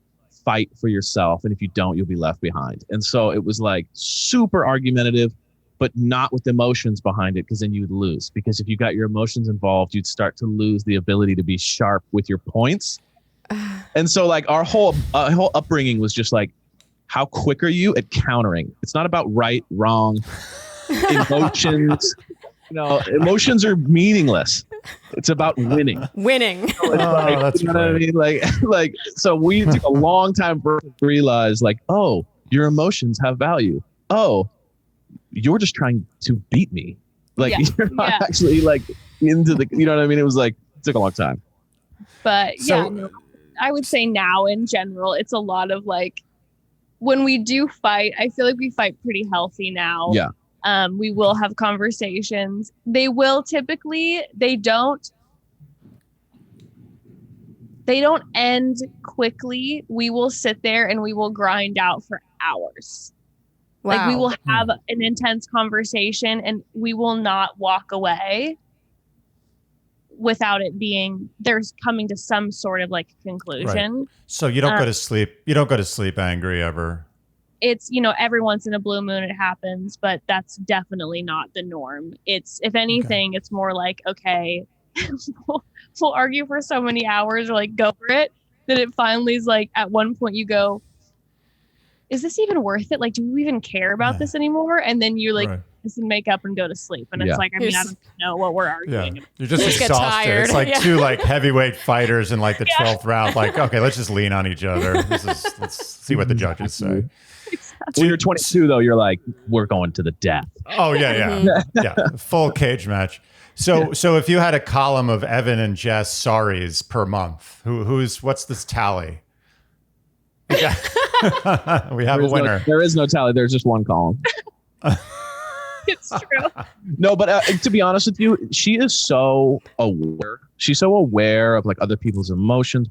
fight for yourself. And if you don't, you'll be left behind. And so it was like super argumentative, but not with emotions behind it, because then you'd lose. Because if you got your emotions involved, you'd start to lose the ability to be sharp with your points. And so like our whole upbringing was just like, how quick are you at countering? It's not about right, wrong, emotions. Emotions are meaningless. It's about winning. So that's you know what I mean? Like, so we took a long time to realize, like, oh, your emotions have value. Oh, you're just trying to beat me. Like, you're not actually like into the, you know what I mean? It was like, it took a long time. But I would say now in general, it's a lot of like, when we do fight, I feel like we fight pretty healthy now. Yeah. We will have conversations. They will typically, they don't end quickly. We will sit there and we will grind out for hours. Wow. Like, we will have an intense conversation and we will not walk away without it being, there's coming to some sort of like conclusion. Right. So you don't go to sleep. You don't go to sleep angry ever. It's, every once in a blue moon it happens, but that's definitely not the norm. It's, if anything, it's more like, okay, we'll argue for so many hours or like go for it, that it finally is like, at one point you go, is this even worth it? Like, do we even care about this anymore? And then you like just make up and go to sleep. And it's like, I mean, I don't know what we're arguing about. You're just exhausted. It's like two like heavyweight fighters in like the 12th round. Like, okay, let's just lean on each other. Let's see what the judges say. When you're 22, though, you're like, we're going to the death. Oh, yeah. Full cage match. So if you had a column of Evan and Jess sorries per month, what's this tally? We have a winner. There is no tally. There's just one column. It's true. No, but to be honest with you, she is so aware. She's so aware of like other people's emotions,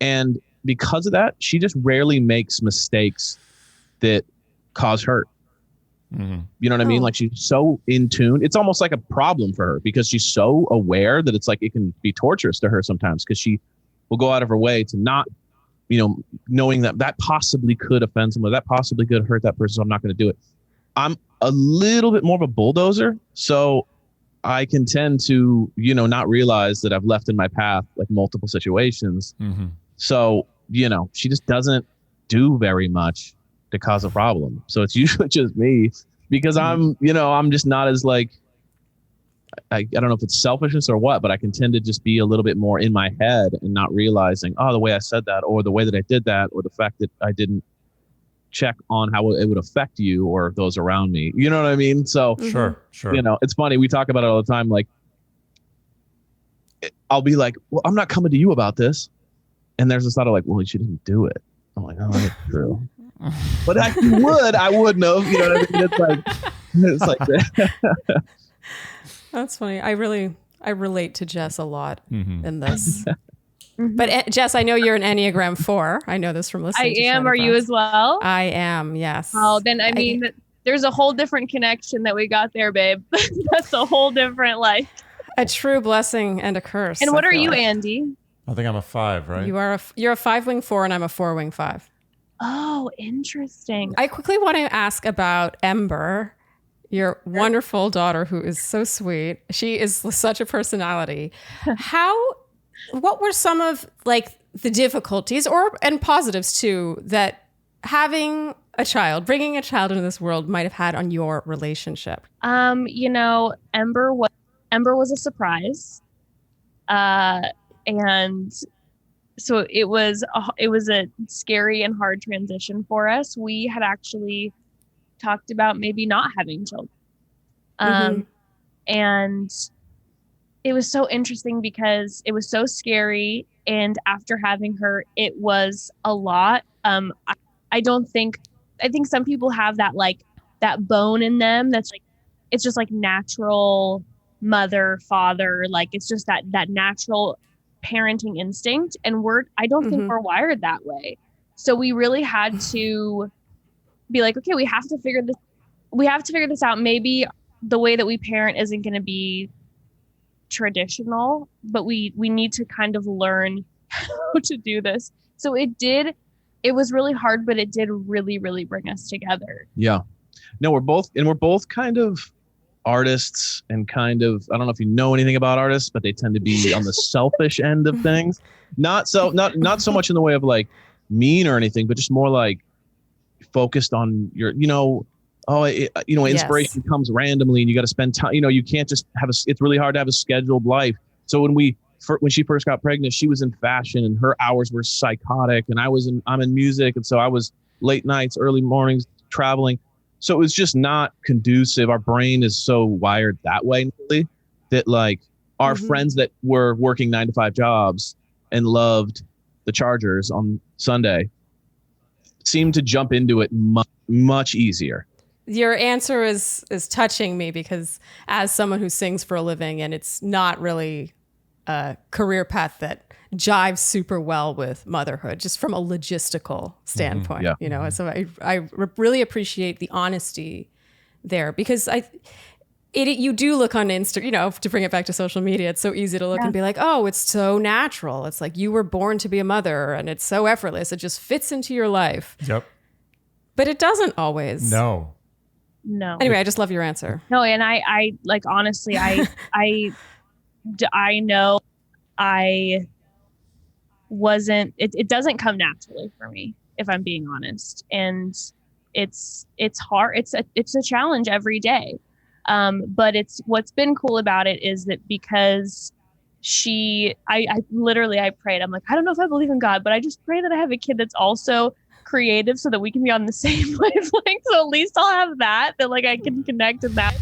and because of that, she just rarely makes mistakes that cause hurt. You know what I mean? Like, she's so in tune. It's almost like a problem for her, because she's so aware that it's like, it can be torturous to her sometimes, because she will go out of her way to not, knowing that possibly could offend someone, that possibly could hurt that person. So I'm not going to do it. I'm a little bit more of a bulldozer, so I can tend to, not realize that I've left in my path like multiple situations. So, she just doesn't do very much to cause a problem. So it's usually just me, because I'm just not as like, I don't know if it's selfishness or what, but I can tend to just be a little bit more in my head and not realizing, the way I said that, or the way that I did that, or the fact that I didn't check on how it would affect you or those around me. You know what I mean? So sure. It's funny. We talk about it all the time. Like, I'll be like, well, I'm not coming to you about this. And there's this thought of like, well, she didn't do it. I'm like, oh, that's true. But I would know. You know what I mean? It's like that. That's funny. I relate to Jess a lot in this. But Jess, I know you're an Enneagram 4. I know this from listening to I am. Shandy Are you Bros. as well? I am, yes. Oh, then I mean, there's a whole different connection that we got there, babe. That's a whole different life. A true blessing and a curse. And what are you, Andy? I think I'm a 5, right? You're a 5-wing 4 and I'm a 4-wing 5. Oh, interesting. I quickly want to ask about Ember, your wonderful daughter who is so sweet. She is such a personality. What were some of like the difficulties and positives too, that having bringing a child into this world might have had on your relationship? Ember was a surprise. And so it was a scary and hard transition for us. We had actually talked about maybe not having children. And it was so interesting because it was so scary. And after having her, it was a lot. I think some people have that, like, that bone in them that's like, it's just like natural mother, father, like it's just that natural parenting instinct. And I don't think we're wired that way. So we really had to be like, okay, we have to figure this out. Maybe the way that we parent isn't going to be traditional, but we need to kind of learn how to do this. So it was really hard, but it did really, really bring us together. Yeah. No, we're both kind of artists, and kind of, I don't know if you know anything about artists, but they tend to be on the selfish end of things. Not so much in the way of like mean or anything, but just more like focused on your, inspiration comes randomly, and you got to spend time. You can't just it's really hard to have a scheduled life. So when she first got pregnant, she was in fashion, and her hours were psychotic, and I'm in music, and so I was late nights, early mornings, traveling. So it was just not conducive. Our brain is so wired that way that like our friends that were working 9-to-5 jobs and loved the Chargers on Sunday seemed to jump into it much easier. Your answer is touching me, because as someone who sings for a living, and it's not really a career path that jives super well with motherhood, just from a logistical standpoint, So I really appreciate the honesty there, because you do look on Insta, to bring it back to social media, it's so easy to look and be like, oh, it's so natural. It's like you were born to be a mother, and it's so effortless. It just fits into your life. Yep. But it doesn't always. No. Anyway, I just love your answer. No, and I like, honestly, I know I wasn't, it doesn't come naturally for me, if I'm being honest. And it's hard. It's a challenge every day. But what's been cool about it is that because I prayed, I'm like, I don't know if I believe in God, but I just pray that I have a kid that's also creative, so that we can be on the same wavelength. So at least I'll have that like I can connect with that.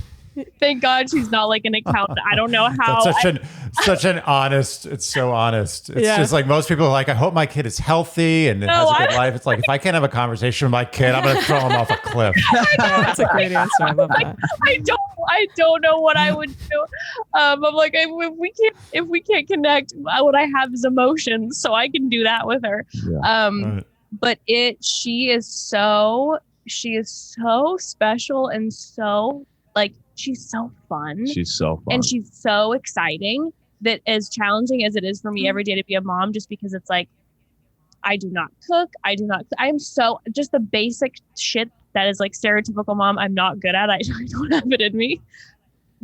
Thank God she's not like an accountant. I don't know how. That's such an honest. It's so honest. It's just like most people are like, I hope my kid is healthy and has a good life. It's like, if I can't have a conversation with my kid, I'm going to throw him off a cliff. That's a great answer. I love that. I don't know what I would do. I'm like, if we can't connect, what I have is emotions, so I can do that with her. Yeah. But she is so special, and so like, she's so fun. She's so fun. And she's so exciting, that as challenging as it is for me every day to be a mom, just because it's like, I do not cook. I'm so, just the basic shit that is like stereotypical mom, I'm not good at. I don't have it in me.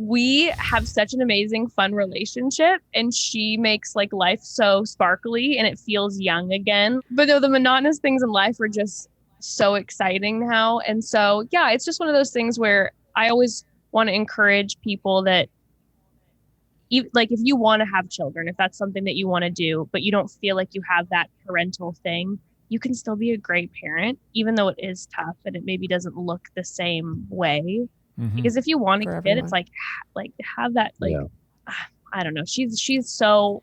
We have such an amazing, fun relationship, and she makes like life so sparkly, and it feels young again. But no, the monotonous things in life are just so exciting now. And so, yeah, it's just one of those things where I always want to encourage people that, like, if you want to have children, if that's something that you want to do, but you don't feel like you have that parental thing, you can still be a great parent, even though it is tough and it maybe doesn't look the same way. Because if you want a kid, it's like have that, like, I don't know. She's just the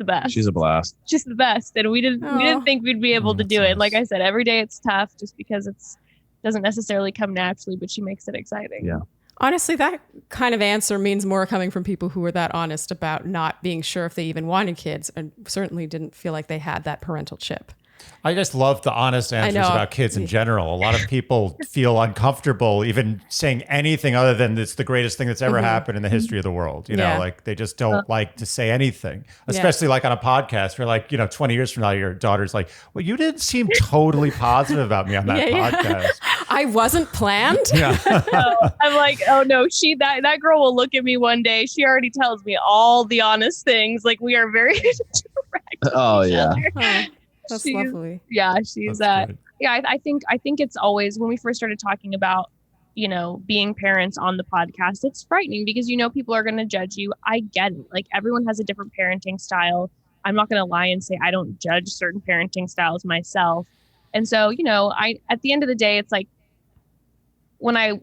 best. She's a blast. She's the best. And we didn't think we'd be able to do it. Like I said, every day it's tough, just because doesn't necessarily come naturally, but she makes it exciting. Yeah. Honestly, that kind of answer means more coming from people who were that honest about not being sure if they even wanted kids, and certainly didn't feel like they had that parental chip. I just love the honest answers about kids in general. A lot of people feel uncomfortable even saying anything other than it's the greatest thing that's ever happened in the history of the world. You know, like they just don't like to say anything, especially like on a podcast where, like, 20 years from now, your daughter's like, well, you didn't seem totally positive about me on that podcast. I wasn't planned. I'm like, oh no, that girl will look at me one day. She already tells me all the honest things. Like, we are very direct. Oh yeah. That's lovely. Yeah, she's Yeah, I think it's always, when we first started talking about, being parents on the podcast, it's frightening because people are going to judge you. I get it. Like, everyone has a different parenting style. I'm not going to lie and say I don't judge certain parenting styles myself. And so, I, at the end of the day, it's like when I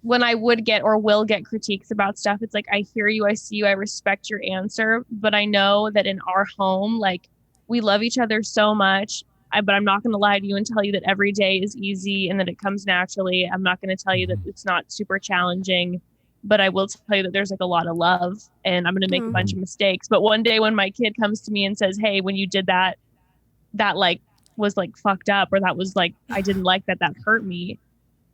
would get or will get critiques about stuff, it's like, I hear you, I see you, I respect your answer, but I know that in our home, like, we love each other so much. But I'm not going to lie to you and tell you that every day is easy and that it comes naturally. I'm not going to tell you that it's not super challenging, but I will tell you that there's like a lot of love, and I'm going to make a bunch of mistakes. But one day when my kid comes to me and says, hey, when you did that like was like fucked up, or that was like, I didn't like that hurt me,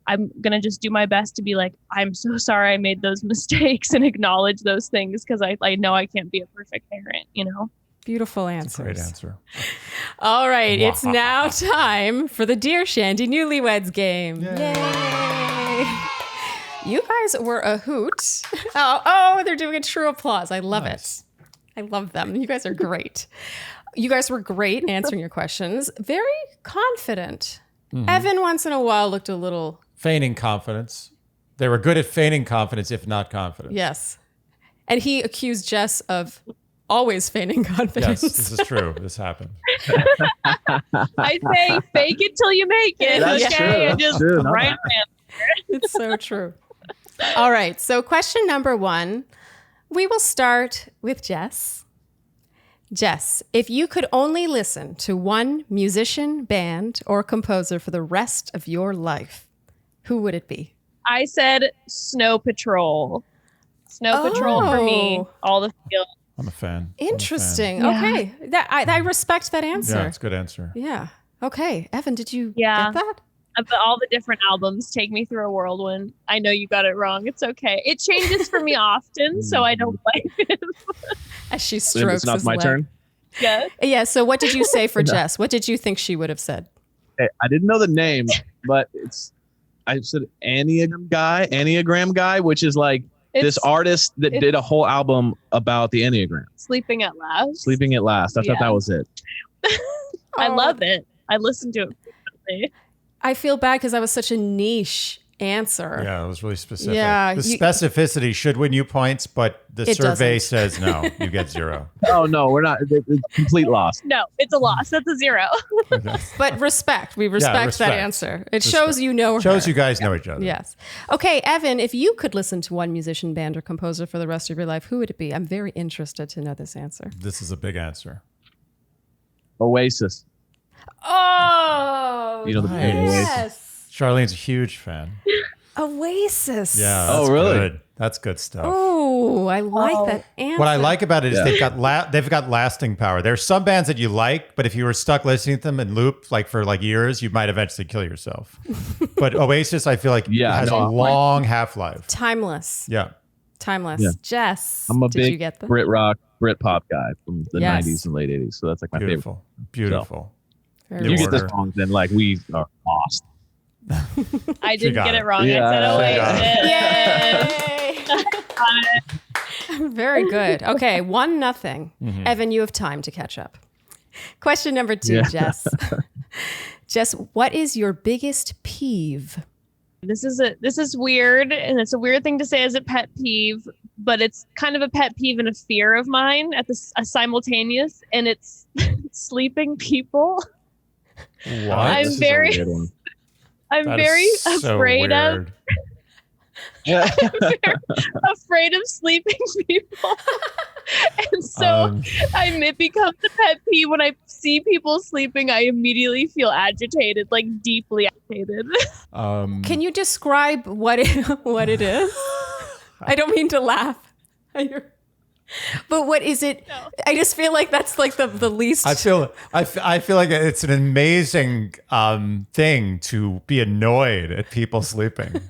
I'm going to just do my best to be like, I'm so sorry I made those mistakes, and acknowledge those things, because I know I can't be a perfect parent, Beautiful answers. Great answer. All right, it's now time for the Dear Shandy Newlyweds Game. Yay! You guys were a hoot. Oh, they're doing a true applause. I love it. I love them. You guys are great. You guys were great in answering your questions. Very confident. Evan, once in a while, looked a little... Feigning confidence. They were good at feigning confidence, if not confidence. Yes. And he accused Jess of... always feigning confidence. Yes, this is true. This happened. I say fake it till you make it. That's okay, true. and just True. right. It's so true. All right. So question number 1, we will start with Jess. Jess, if you could only listen to one musician, band, or composer for the rest of your life, who would it be? I said Snow Patrol. Snow Patrol for me. All the feel. I'm a fan. Interesting. I'm a fan. Okay. I respect that answer. Yeah, it's a good answer. Yeah. Okay. Evan, did you get that? But all the different albums take me through a whirlwind. I know you got it wrong. It's okay. It changes for me often, so I don't blame him. As she strokes It's not his my leg. turn. Yeah. Yeah. So what did you say for Jess? What did you think she would have said? Hey, I didn't know the name, but I said Enneagram guy, which is like this artist that did a whole album about the Enneagram. Sleeping at Last. Sleeping at Last. I thought that was it. I love it. I listened to it frequently. I feel bad because that was such a niche answer. Yeah, it was really specific. Yeah, the specificity should win you points, but the survey says no, you get 0. Oh, no, we're not. It's complete loss. No, it's a loss. That's a 0. But respect. We respect that answer. It shows you know her. Shows you guys know each other. Yes. Okay, Evan, if you could listen to one musician, band, or composer for the rest of your life, who would it be? I'm very interested to know this answer. This is a big answer. Oasis. Oh, You know the band yes. Charlene's a huge fan. Oasis. Yeah. Oh, That's really? good. That's good stuff. Oh, I like that answer. What I like about it is they've got lasting power. There's some bands that you like, but if you were stuck listening to them in loop for years, you might eventually kill yourself. But Oasis, I feel like has a long half-life. Timeless. Yeah. Timeless. Yeah. Jess, I'm a did you big get that? Brit rock, Brit pop guy from the Yes. 90s and late 80s. So that's like my Beautiful. favorite. Beautiful. Very If you get order. this wrong, then we are lost. I didn't got get it. it wrong. Yeah. I said Oasis. Yay! Very good. Okay, 1-0. Evan, you have time to catch up. Question number 2, Jess. Jess, what is your biggest peeve? This is weird, and it's a weird thing to say as a pet peeve, but it's kind of a pet peeve and a fear of mine at a simultaneous, and it's sleeping people. What? I'm This is a very weird one. I'm That very is so afraid of weird. afraid of sleeping people. And so it becomes a pet peeve when I see people sleeping. I immediately feel agitated, like deeply agitated. Can you describe what it is? I don't mean to laugh. But what is it? No. I just feel like that's like the least. I feel like it's an amazing thing to be annoyed at people sleeping.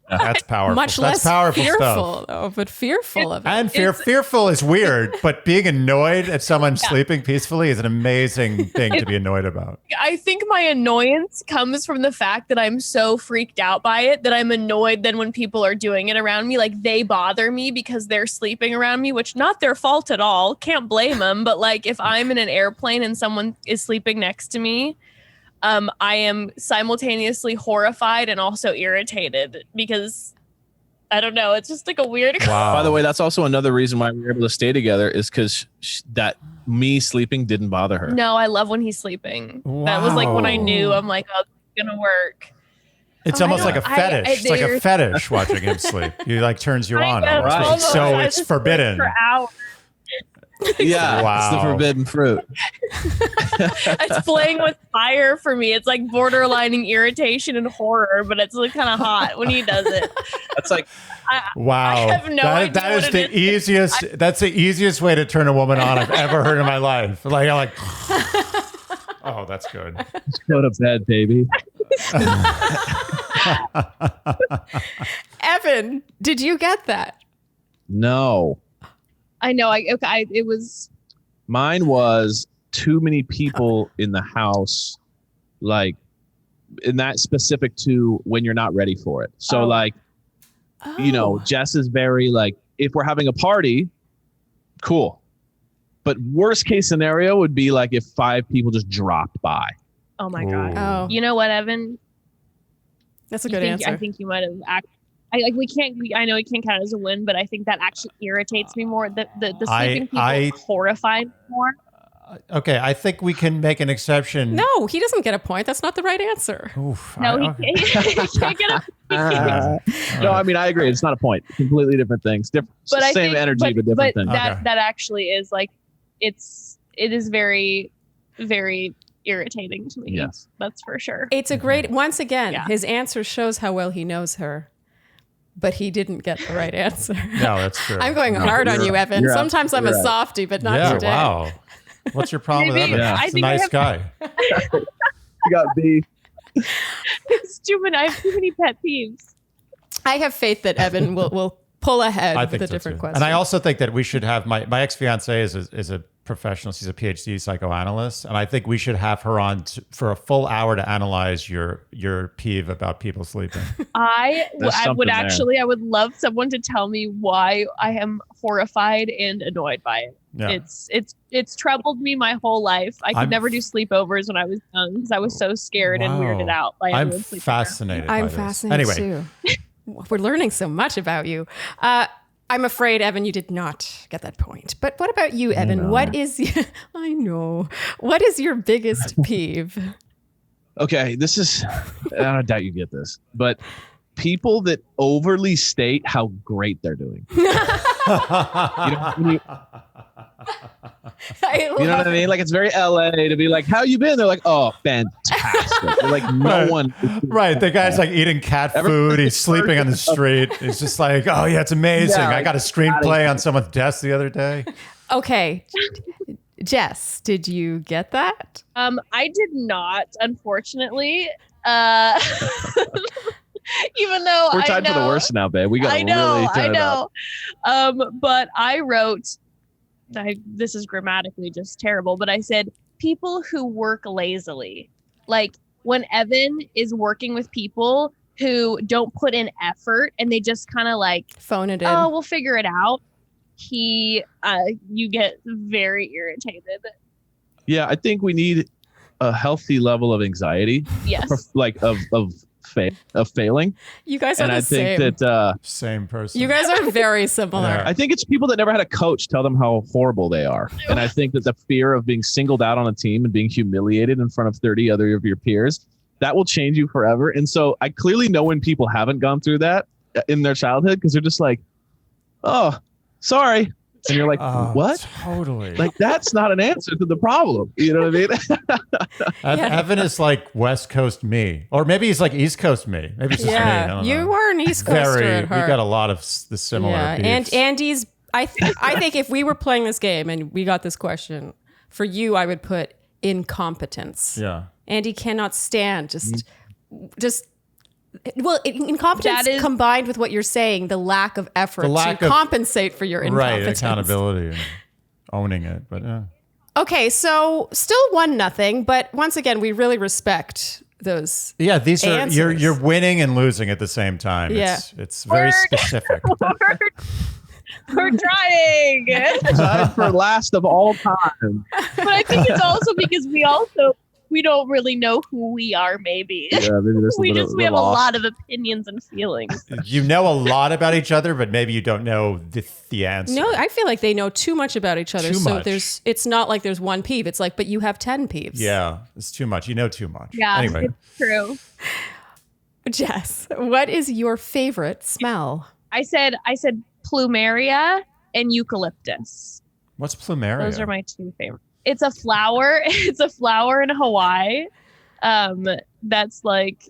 That's powerful. Much less powerful fearful, stuff. though, but fearful of it. And fearful is weird, but being annoyed at someone sleeping peacefully is an amazing thing to be annoyed about. I think my annoyance comes from the fact that I'm so freaked out by it that I'm annoyed then when people are doing it around me. Like, they bother me because they're sleeping around me, which not their fault at all. Can't blame them. But like, if I'm in an airplane and someone is sleeping next to me, I am simultaneously horrified and also irritated because I don't know. It's just like a weird. Wow. By the way, that's also another reason why we were able to stay together is because that me sleeping didn't bother her. No, I love when he's sleeping. Wow. That was like when I knew. I'm like, oh, it's gonna work. It's almost like a fetish. It's like a fetish watching him sleep. He like turns you on. Know, Right. So it's forbidden. For hours. Yeah, Wow. It's the forbidden fruit. It's playing with fire for me. It's like borderlining irritation and horror, but it's like kind of hot when he does it. That's like, wow. I have no idea that is what the it is. easiest. That's the easiest way to turn a woman on I've ever heard in my life. Like, oh, that's good. let's go to bed, baby. Evan, did you get that? No. I know. It was. Mine was too many people in the house, like, and that specific to when you're not ready for it. So, like, you know, Jess is very like, if we're having a party, cool. But worst case scenario would be like if 5 people just dropped by. Oh my god. Oh, You know what, Evan? that's a good answer. I think you might have I know it can't count as a win, but I think that actually irritates me more. The sleeping people horrified more. Okay, I think we can make an exception. No, he doesn't get a point. That's not the right answer. Oof, No, he can't get a. No, I mean, I agree. It's not a point. Completely different things. Same energy, but different things. That actually is like, it is very, very irritating to me. Yes. That's for sure. It's a great, once again, Yeah. his answer shows how well he knows her, but he didn't get the right answer. No, that's true. I'm going hard on you, Evan. you're Sometimes I'm a right. softie, but not Yeah, today. wow. What's your problem with Maybe. Evan? Yeah. He's a nice guy. You got B. It's too many. I have too many pet peeves. I have faith that Evan will pull ahead I with think a so different too. question. And I also think that we should have my ex-fiance is a professional. She's a PhD psychoanalyst, and I think we should have her on for a full hour to analyze your peeve about people sleeping. I would something I would love someone to tell me why I am horrified and annoyed by it. Yeah. It's troubled me my whole life. I could never do sleepovers when I was young because I was so scared and weirded out by I'm everyone sleeping. fascinated. I'm by this. fascinated Anyway, too. We're learning so much about you. I'm afraid, Evan, you did not get that point. But what about you, Evan? What is I know. What is your biggest peeve? Okay, this is, I doubt you get this, but people that overly state how great they're doing. You know what I mean? Like, it's very LA to be like, how you been? They're like, oh, fantastic. They're like, no one. right. The guy's like eating cat food. He's sleeping on the street. It's just like, oh yeah, it's amazing. Yeah, I got a screenplay on someone's desk the other day. Okay. Jess, did you get that? I did not, unfortunately. Even though We're tied for the worst now, babe. We got to really turn it up. But I wrote, this is grammatically just terrible, but I said people who work lazily. Like when Evan is working with people who don't put in effort and they just kind of like phone it in. Oh, we'll figure it out. You get very irritated. Yeah, I think we need a healthy level of anxiety. Yes. Like of failing. You guys are and the I same. think that Same person. You guys are very similar. Yeah. I think it's people that never had a coach tell them how horrible they are. And I think that the fear of being singled out on a team and being humiliated in front of 30 other of your peers, that will change you forever. And so I clearly know when people haven't gone through that in their childhood because they're just like, oh, sorry. And you're like, what? Totally. Like, that's not an answer to the problem. You know what I mean? Evan is like West Coast me. Or maybe he's like East Coast me. Maybe it's just me. I don't you know. are an East Coaster at We heart. got a lot of the similar beefs. And Andy's, I think if we were playing this game and we got this question, for you, I would put incompetence. Yeah. Andy cannot stand incompetence combined with what you're saying, the lack of effort to compensate for your incompetence. Right, accountability and owning it. But yeah. Okay, so still 1-0, but once again, we really respect those. Yeah, these answers. are you're winning and losing at the same time. Yeah. It's very specific. We're trying. Tied for last of all time. But I think it's also because we also we don't really know who we are. Maybe we have a lot of opinions and feelings. You know a lot about each other, but maybe you don't know the answer. No, I feel like they know too much about each other. Too so much. it's not like there's one peeve. It's like, but you have 10 peeves. Yeah, it's too much. You know too much. Yeah, Anyway, it's true. Jess, what is your favorite smell? I said plumeria and eucalyptus. what's plumeria? Those are my two favorites. It's a flower. It's a flower in Hawaii. That's like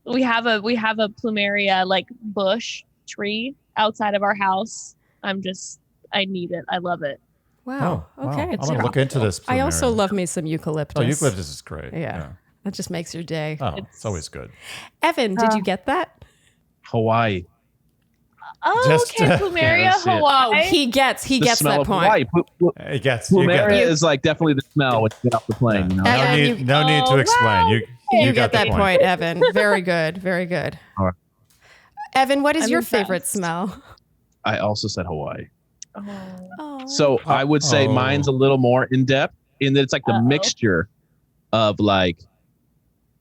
we have a plumeria like bush tree outside of our house. I need it. I love it. Wow. Oh, wow. Okay. I'm gonna look into this. I also plumeria. love me some eucalyptus. Oh, eucalyptus is great. Yeah. That just makes your day. Oh, it's always good. Evan, did you get that? Hawaii. Oh, Just, okay. Plumeria, that's it. Hawaii. Oh, he gets The that smell of point. Hawaii. It gets. You get Plumeria it. is like definitely the smell when you get off the plane. You know? And No need to explain. You got get the that point, Evan. Very good. Very good. All right. Evan, what is I'm your impressed. favorite smell? I also said Hawaii. Oh. So I would say mine's a little more in depth in that it's like the mixture of like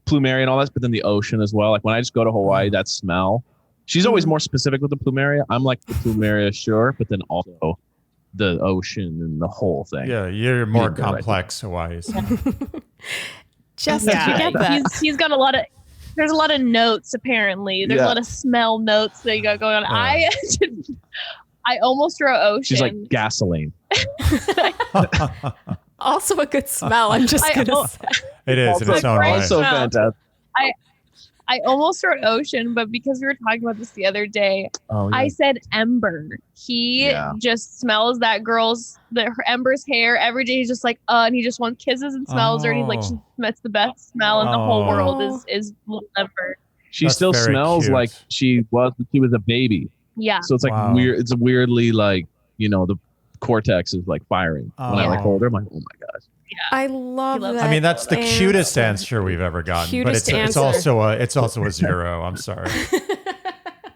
plumeria and all that, but then the ocean as well. Like when I just go to Hawaii, that smell. She's always more specific with the plumeria. I'm like the plumeria, sure, but then also the ocean and the whole thing. Yeah, you're more You're right. complex, Hawaii. Jess, did you get that? He's got a lot of. There's a lot of notes. Apparently, there's a lot of smell notes that you got going on. I almost wrote ocean. She's like gasoline. Also a good smell. I'm just gonna say. It is in its own way. Also Wow. fantastic. I almost wrote ocean, but because we were talking about this the other day, Oh, yeah. I said Ember. He just smells that girl's Ember's hair every day. He's just like, and he just wants kisses and smells her. And he's like, that's the best smell in the whole world is little Ember. She That's still very smells cute. like she was a baby. Yeah. So it's like Wow. weird. It's weirdly like, the cortex is like firing. When I like hold her, I'm like, oh my gosh. I love loves that. I mean, that's the answer. cutest answer we've ever gotten. Cutest but it's answer. it's also a 0. I'm sorry.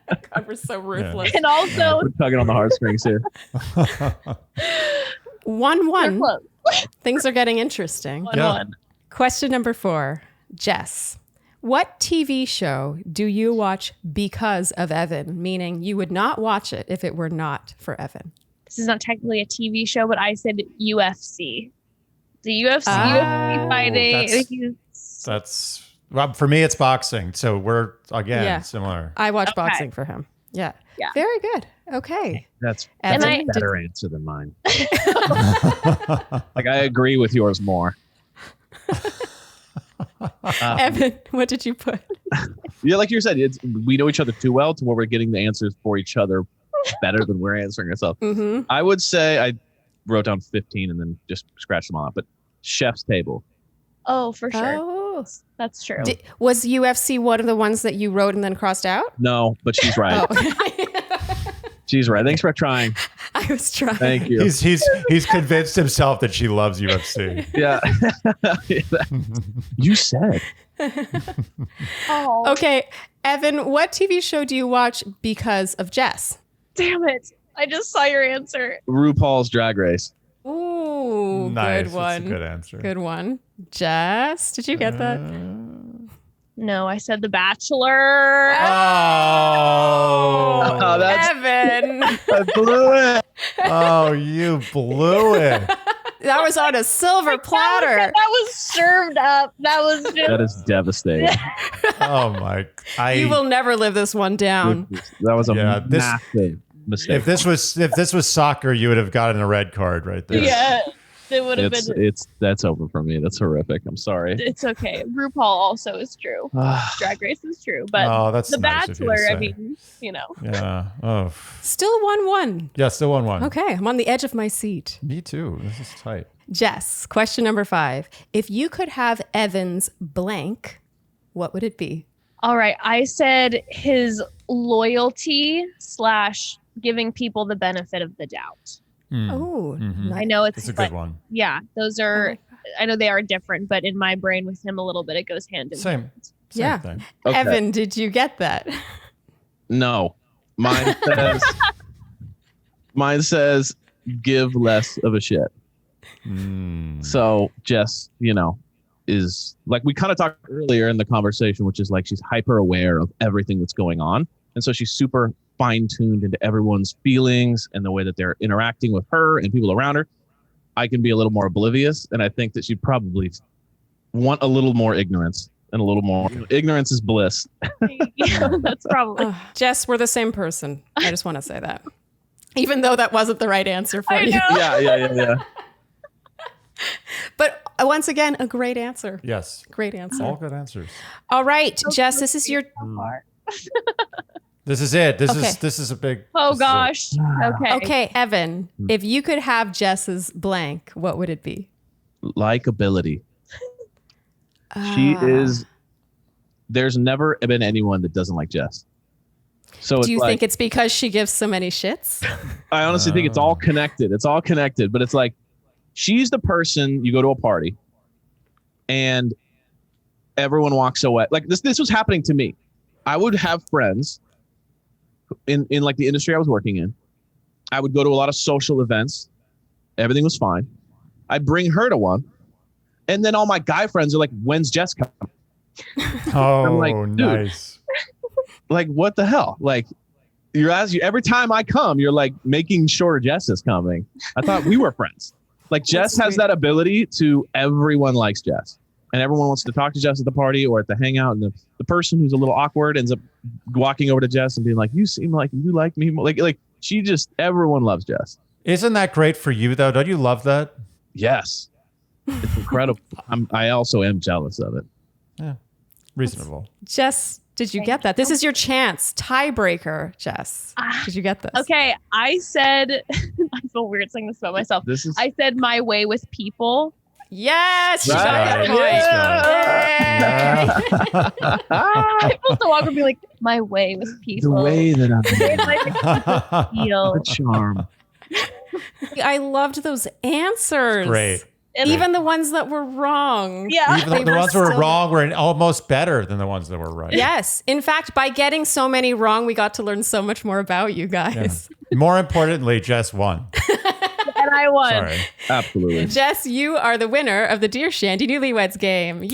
God, we're so ruthless. And also, We're tugging on the heartstrings here. 1-1. close. Things are getting interesting. 1-1. Question number 4. Jess, what TV show do you watch because of Evan? Meaning you would not watch it if it were not for Evan. This is not technically a TV show, but I said UFC. The UFC, Oh, fighting. That's well, for me. It's boxing. So we're again similar. I watch boxing for him. Yeah. Yeah. Very good. Okay. That's And a I- better answer than mine. Like I agree with yours more. Evan, what did you put? Yeah, like you said, we know each other too well to where we're getting the answers for each other better than we're answering ourselves. Mm-hmm. I would say I wrote down 15 and then just scratched them all out. But Chef's Table. Oh, for sure. Oh. That's true. Was UFC one of the ones that you wrote and then crossed out? No, but she's right. Oh. She's right. Thanks for trying. I was trying. Thank you. He's convinced himself that she loves UFC. Yeah. You said. Oh, Okay. Evan, what TV show do you watch because of Jess? damn it. I just saw your answer. RuPaul's Drag Race. Ooh, Nice. good one. That's a good answer. Good one. Jess, did you get that? No, I said The Bachelor. Oh, that's Evan. I blew it. oh, you blew it. That was on a silver platter. That was served up. That was just. That is devastating. Oh my! You will never live this one down. That was a this- massive mistake. If this was soccer, you would have gotten a red card right there. Yeah, it would have been. That's over for me. That's horrific. I'm sorry. It's okay. RuPaul also is true. Drag Race is true, but Oh, that's The nice of you to Bachelor. I say. mean, Yeah. Oh. Still 1-1. Yeah. Still 1-1. Okay, I'm on the edge of my seat. Me too. This is tight. Jess, question number 5. If you could have Evan's blank, what would it be? All right. I said his loyalty / giving people the benefit of the doubt. Oh, I know it's That's a good one. Yeah, those are. I know they are different, but in my brain with him a little bit, it goes hand in Same. hand. Yeah. Thing. Okay. Evan, did you get that? No. Mine says give less of a shit. So Jess, is like, we kind of talked earlier in the conversation, which is like she's hyper aware of everything that's going on. And so she's super fine tuned into everyone's feelings and the way that they're interacting with her and people around her. I can be a little more oblivious. And I think that she'd probably want a little more ignorance and a little more. Ignorance is bliss. Yeah, that's probably. Jess, we're the same person. I just want to say that. Even though that wasn't the right answer for you. Yeah. But once again, a great answer. Yes. Great answer. All good answers. All right, Jess, this is your... This is it. This Okay. is a big... Oh this is gosh. Okay. Okay, Evan, if you could have Jess's blank, what would it be? Likability. She is. There's never been anyone that doesn't like Jess. So do you think it's because she gives so many shits? I honestly think it's all connected. It's all connected, but it's like she's the person you go to a party and everyone walks away. Like this was happening to me. I would have friends in like the industry I was working in. I would go to a lot of social events. Everything was fine. I'd bring her to one. And then all my guy friends are like, when's Jess coming? Oh, I'm like, dude, nice. Like, what the hell? Like, every time I come, you're like making sure Jess is coming. I thought we were friends. Like, Jess has that ability to, everyone likes Jess. And everyone wants to talk to Jess at the party or at the hangout. And the person who's a little awkward ends up walking over to Jess and being like, you seem like you like me. Like she just, everyone loves Jess. Isn't that great for you, though? Don't you love that? Yes. It's incredible. I also am jealous of it. Yeah. Reasonable. Jess, did you get that? This is your chance. Tiebreaker, Jess. Did you get this? Okay, I said, I feel weird saying this about myself. I said my way with people. Yes, you got Right. that point. I feel so awkward being like, my way with people. The way that I feel. the charm. I loved those answers. Great. Even the ones that were wrong. Yeah. Even the ones that were wrong were almost better than the ones that were right. Yes. In fact, by getting so many wrong, we got to learn so much more about you guys. Yeah. More importantly, Jess won. And I won. Sorry. Absolutely. Jess, you are the winner of the Dear Shandy Newlyweds Game. Yay!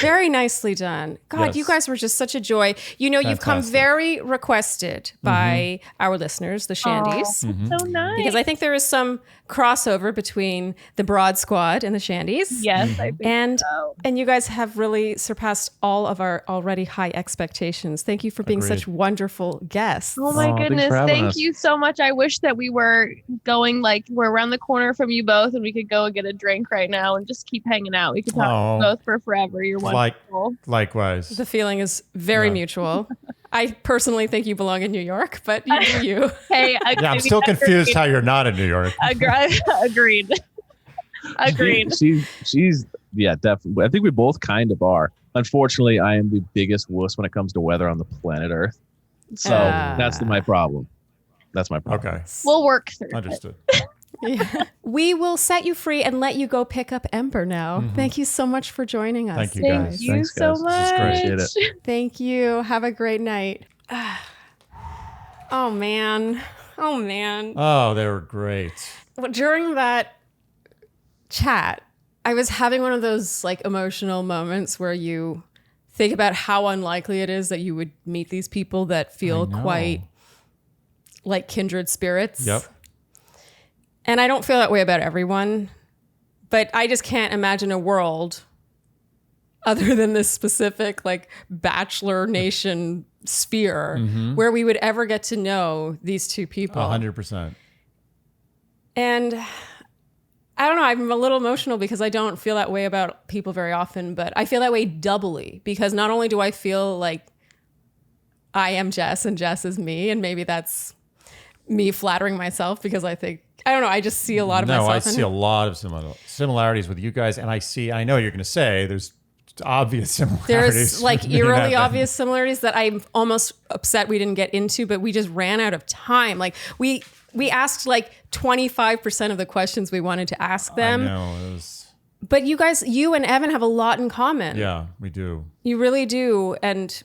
Very nicely done. God, Yes. you guys were just such a joy. You know, you've come Fantastic. very requested by our listeners, the Shandies. So nice. Because I think there is some crossover between the Broad Squad and the Shandies. Yes, I think And so. and you guys have really surpassed all of our already high expectations. Thank you for being Agreed. such wonderful guests. Oh my thanks goodness. for having Thank us. you so much. I wish that we were going, like, we're around the corner from you both and we could go and get a drink right now and just keep hanging out. We could talk Oh. both for forever. You're wonderful. Likewise. The feeling is very Yeah. mutual. I personally think you belong in New York, but you do you. Hey, Yeah, I'm still confused how you're not in New York. Agreed. Agreed. She's yeah, definitely. I think we both kind of are. Unfortunately, I am the biggest wuss when it comes to weather on the planet Earth. So that's my problem. That's my problem. Okay. We'll work through it. Understood. Yeah. We will set you free and let you go pick up Ember now. Thank you so much for joining us. Thank you, Thank guys. you Thanks, so guys. much. Appreciate it. Thank you. Have a great night. Oh, man. Oh, man. Oh, they were great. Well, during that chat, I was having one of those like emotional moments where you think about how unlikely it is that you would meet these people that feel I know. quite like kindred spirits. Yep. And I don't feel that way about everyone, but I just can't imagine a world other than this specific like Bachelor Nation sphere where we would ever get to know these two people. 100%. And I don't know, I'm a little emotional because I don't feel that way about people very often, but I feel that way doubly because not only do I feel like I am Jess and Jess is me, and maybe that's me flattering myself because I think, I don't know, I just see a lot of myself No, I in see it. a lot of similarities with you guys, and I know you're going to say there's obvious similarities. There's like with me and eerily Evan. obvious similarities that I'm almost upset we didn't get into, but we just ran out of time. Like we asked like 25% of the questions we wanted to ask them. I know. It was, But you guys, you and Evan have a lot in common. yeah, we do. You really do. And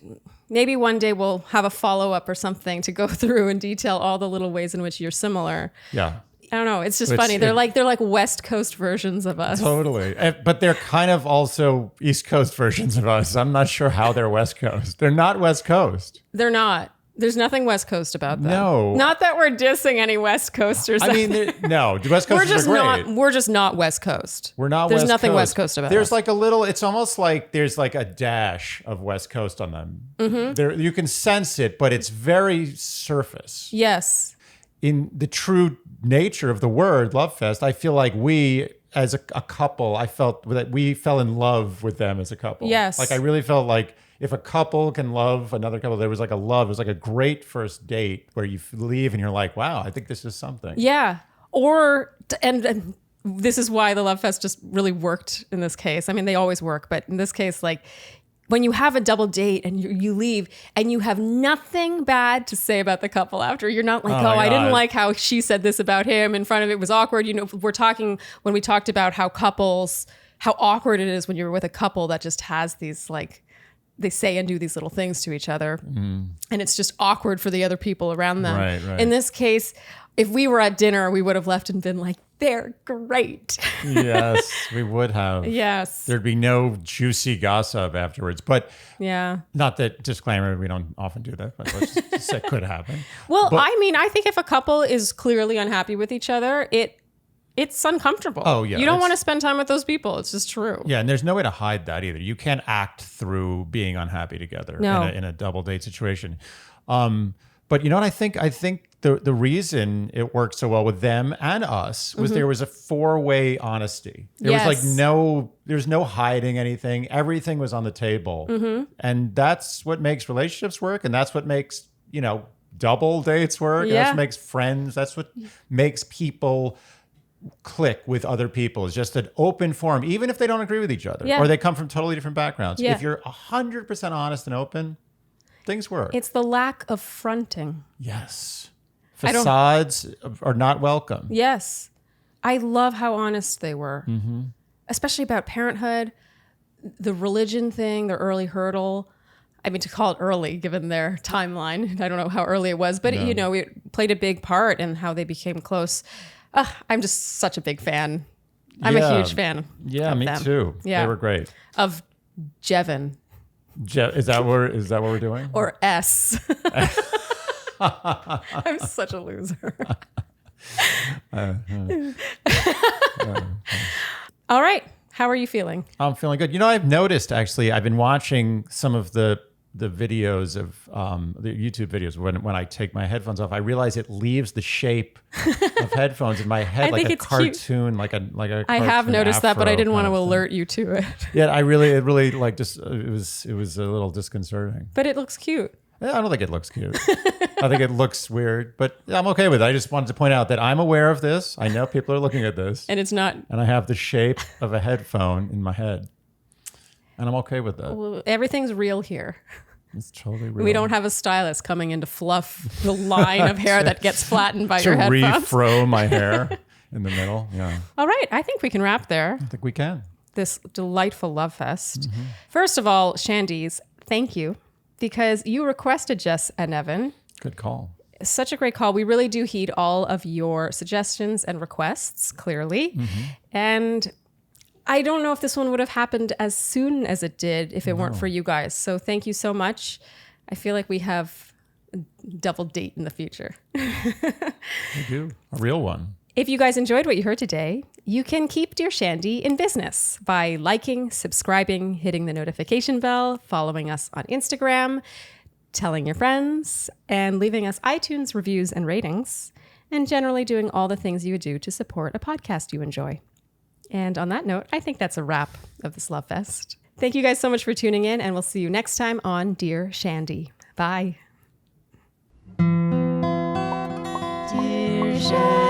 maybe one day we'll have a follow-up or something to go through and detail all the little ways in which you're similar. Yeah. I don't know. It's just funny. They're like West Coast versions of us. Totally. But they're kind of also East Coast versions of us. I'm not sure how they're West Coast. They're not West Coast. They're not. There's nothing West Coast about them. No. Not that we're dissing any West Coasters. I mean, no. The West Coasters are great. We're just not West Coast. We're not There's West nothing Coast. West Coast about There's us. like a little, it's almost like there's like a dash of West Coast on them. Mm-hmm. There, you can sense it, but it's very surface. Yes. In the true nature of the word Love Fest, I feel like we, as a couple, I felt that we fell in love with them as a couple. Yes. Like I really felt like if a couple can love another couple, there was like a love. It was like a great first date where you leave and you're like, wow, I think this is something. Yeah. And this is why the Love Fest just really worked in this case. I mean, they always work, but in this case, like when you have a double date and you leave and you have nothing bad to say about the couple after, you're not like, I didn't like how she said this about him in front of it was awkward. You know, when we talked about how awkward it is when you're with a couple that just has these like, they say and do these little things to each other. And it's just awkward for the other people around them. Right. In this case, if we were at dinner, we would have left and been like, they're great. Yes, we would have. Yes. There'd be no juicy gossip afterwards. But yeah. Not that, disclaimer, we don't often do that, but let's just say it could happen. Well, I mean, I think if a couple is clearly unhappy with each other, it's uncomfortable. Oh, yeah. You don't want to spend time with those people. It's just true. Yeah, and there's no way to hide that either. You can't act through being unhappy together in a double date situation. But you know what I think? I think the reason it worked so well with them and us was there was a four-way honesty. There was like there's no hiding anything. Everything was on the table. And that's what makes relationships work. And that's what makes, double dates work. Yeah. That's what makes friends. That's what makes people click with other people. Is just an open forum, even if they don't agree with each other or they come from totally different backgrounds. Yeah. If you're 100% honest and open, things work. It's the lack of fronting. Yes. Facades are not welcome. Yes. I love how honest they were, especially about parenthood, the religion thing, the early hurdle. I mean, to call it early, given their timeline. I don't know how early it was, but it played a big part in how they became close. I'm just such a big fan. I'm a huge fan. Yeah, of me them. too. Yeah. They were great. Of Jevin. Is that what we're doing? Or S. I'm such a loser. All right. How are you feeling? I'm feeling good. I've noticed actually, I've been watching some of the videos of the YouTube videos when I take my headphones off. I realize it leaves the shape of headphones in my head like a cartoon, like a I have noticed that, but I didn't want to thing. alert you to it. Yeah, it really like just it was a little disconcerting. But it looks cute. I don't think it looks cute. I think it looks weird, but I'm okay with it. I just wanted to point out that I'm aware of this. I know people are looking at this. And it's not. And I have the shape of a headphone in my head. And I'm okay with that. Well, everything's real here. It's totally real. We don't have a stylist coming in to fluff the line of hair that gets flattened by your to headphones. refro my hair in the middle. Yeah. All right. I think we can wrap there. I think we can. This delightful love fest. First of all, Shandies, thank you. Because you requested Jess and Evan. Good call. Such a great call. We really do heed all of your suggestions and requests, clearly. And I don't know if this one would have happened as soon as it did if it weren't for you guys. So thank you so much. I feel like we have a double date in the future. We do. A real one. If you guys enjoyed what you heard today, you can keep Dear Shandy in business by liking, subscribing, hitting the notification bell, following us on Instagram, telling your friends, and leaving us iTunes reviews and ratings, and generally doing all the things you would do to support a podcast you enjoy. And on that note, I think that's a wrap of this Love Fest. Thank you guys so much for tuning in, and we'll see you next time on Dear Shandy. Bye. Dear Shandy.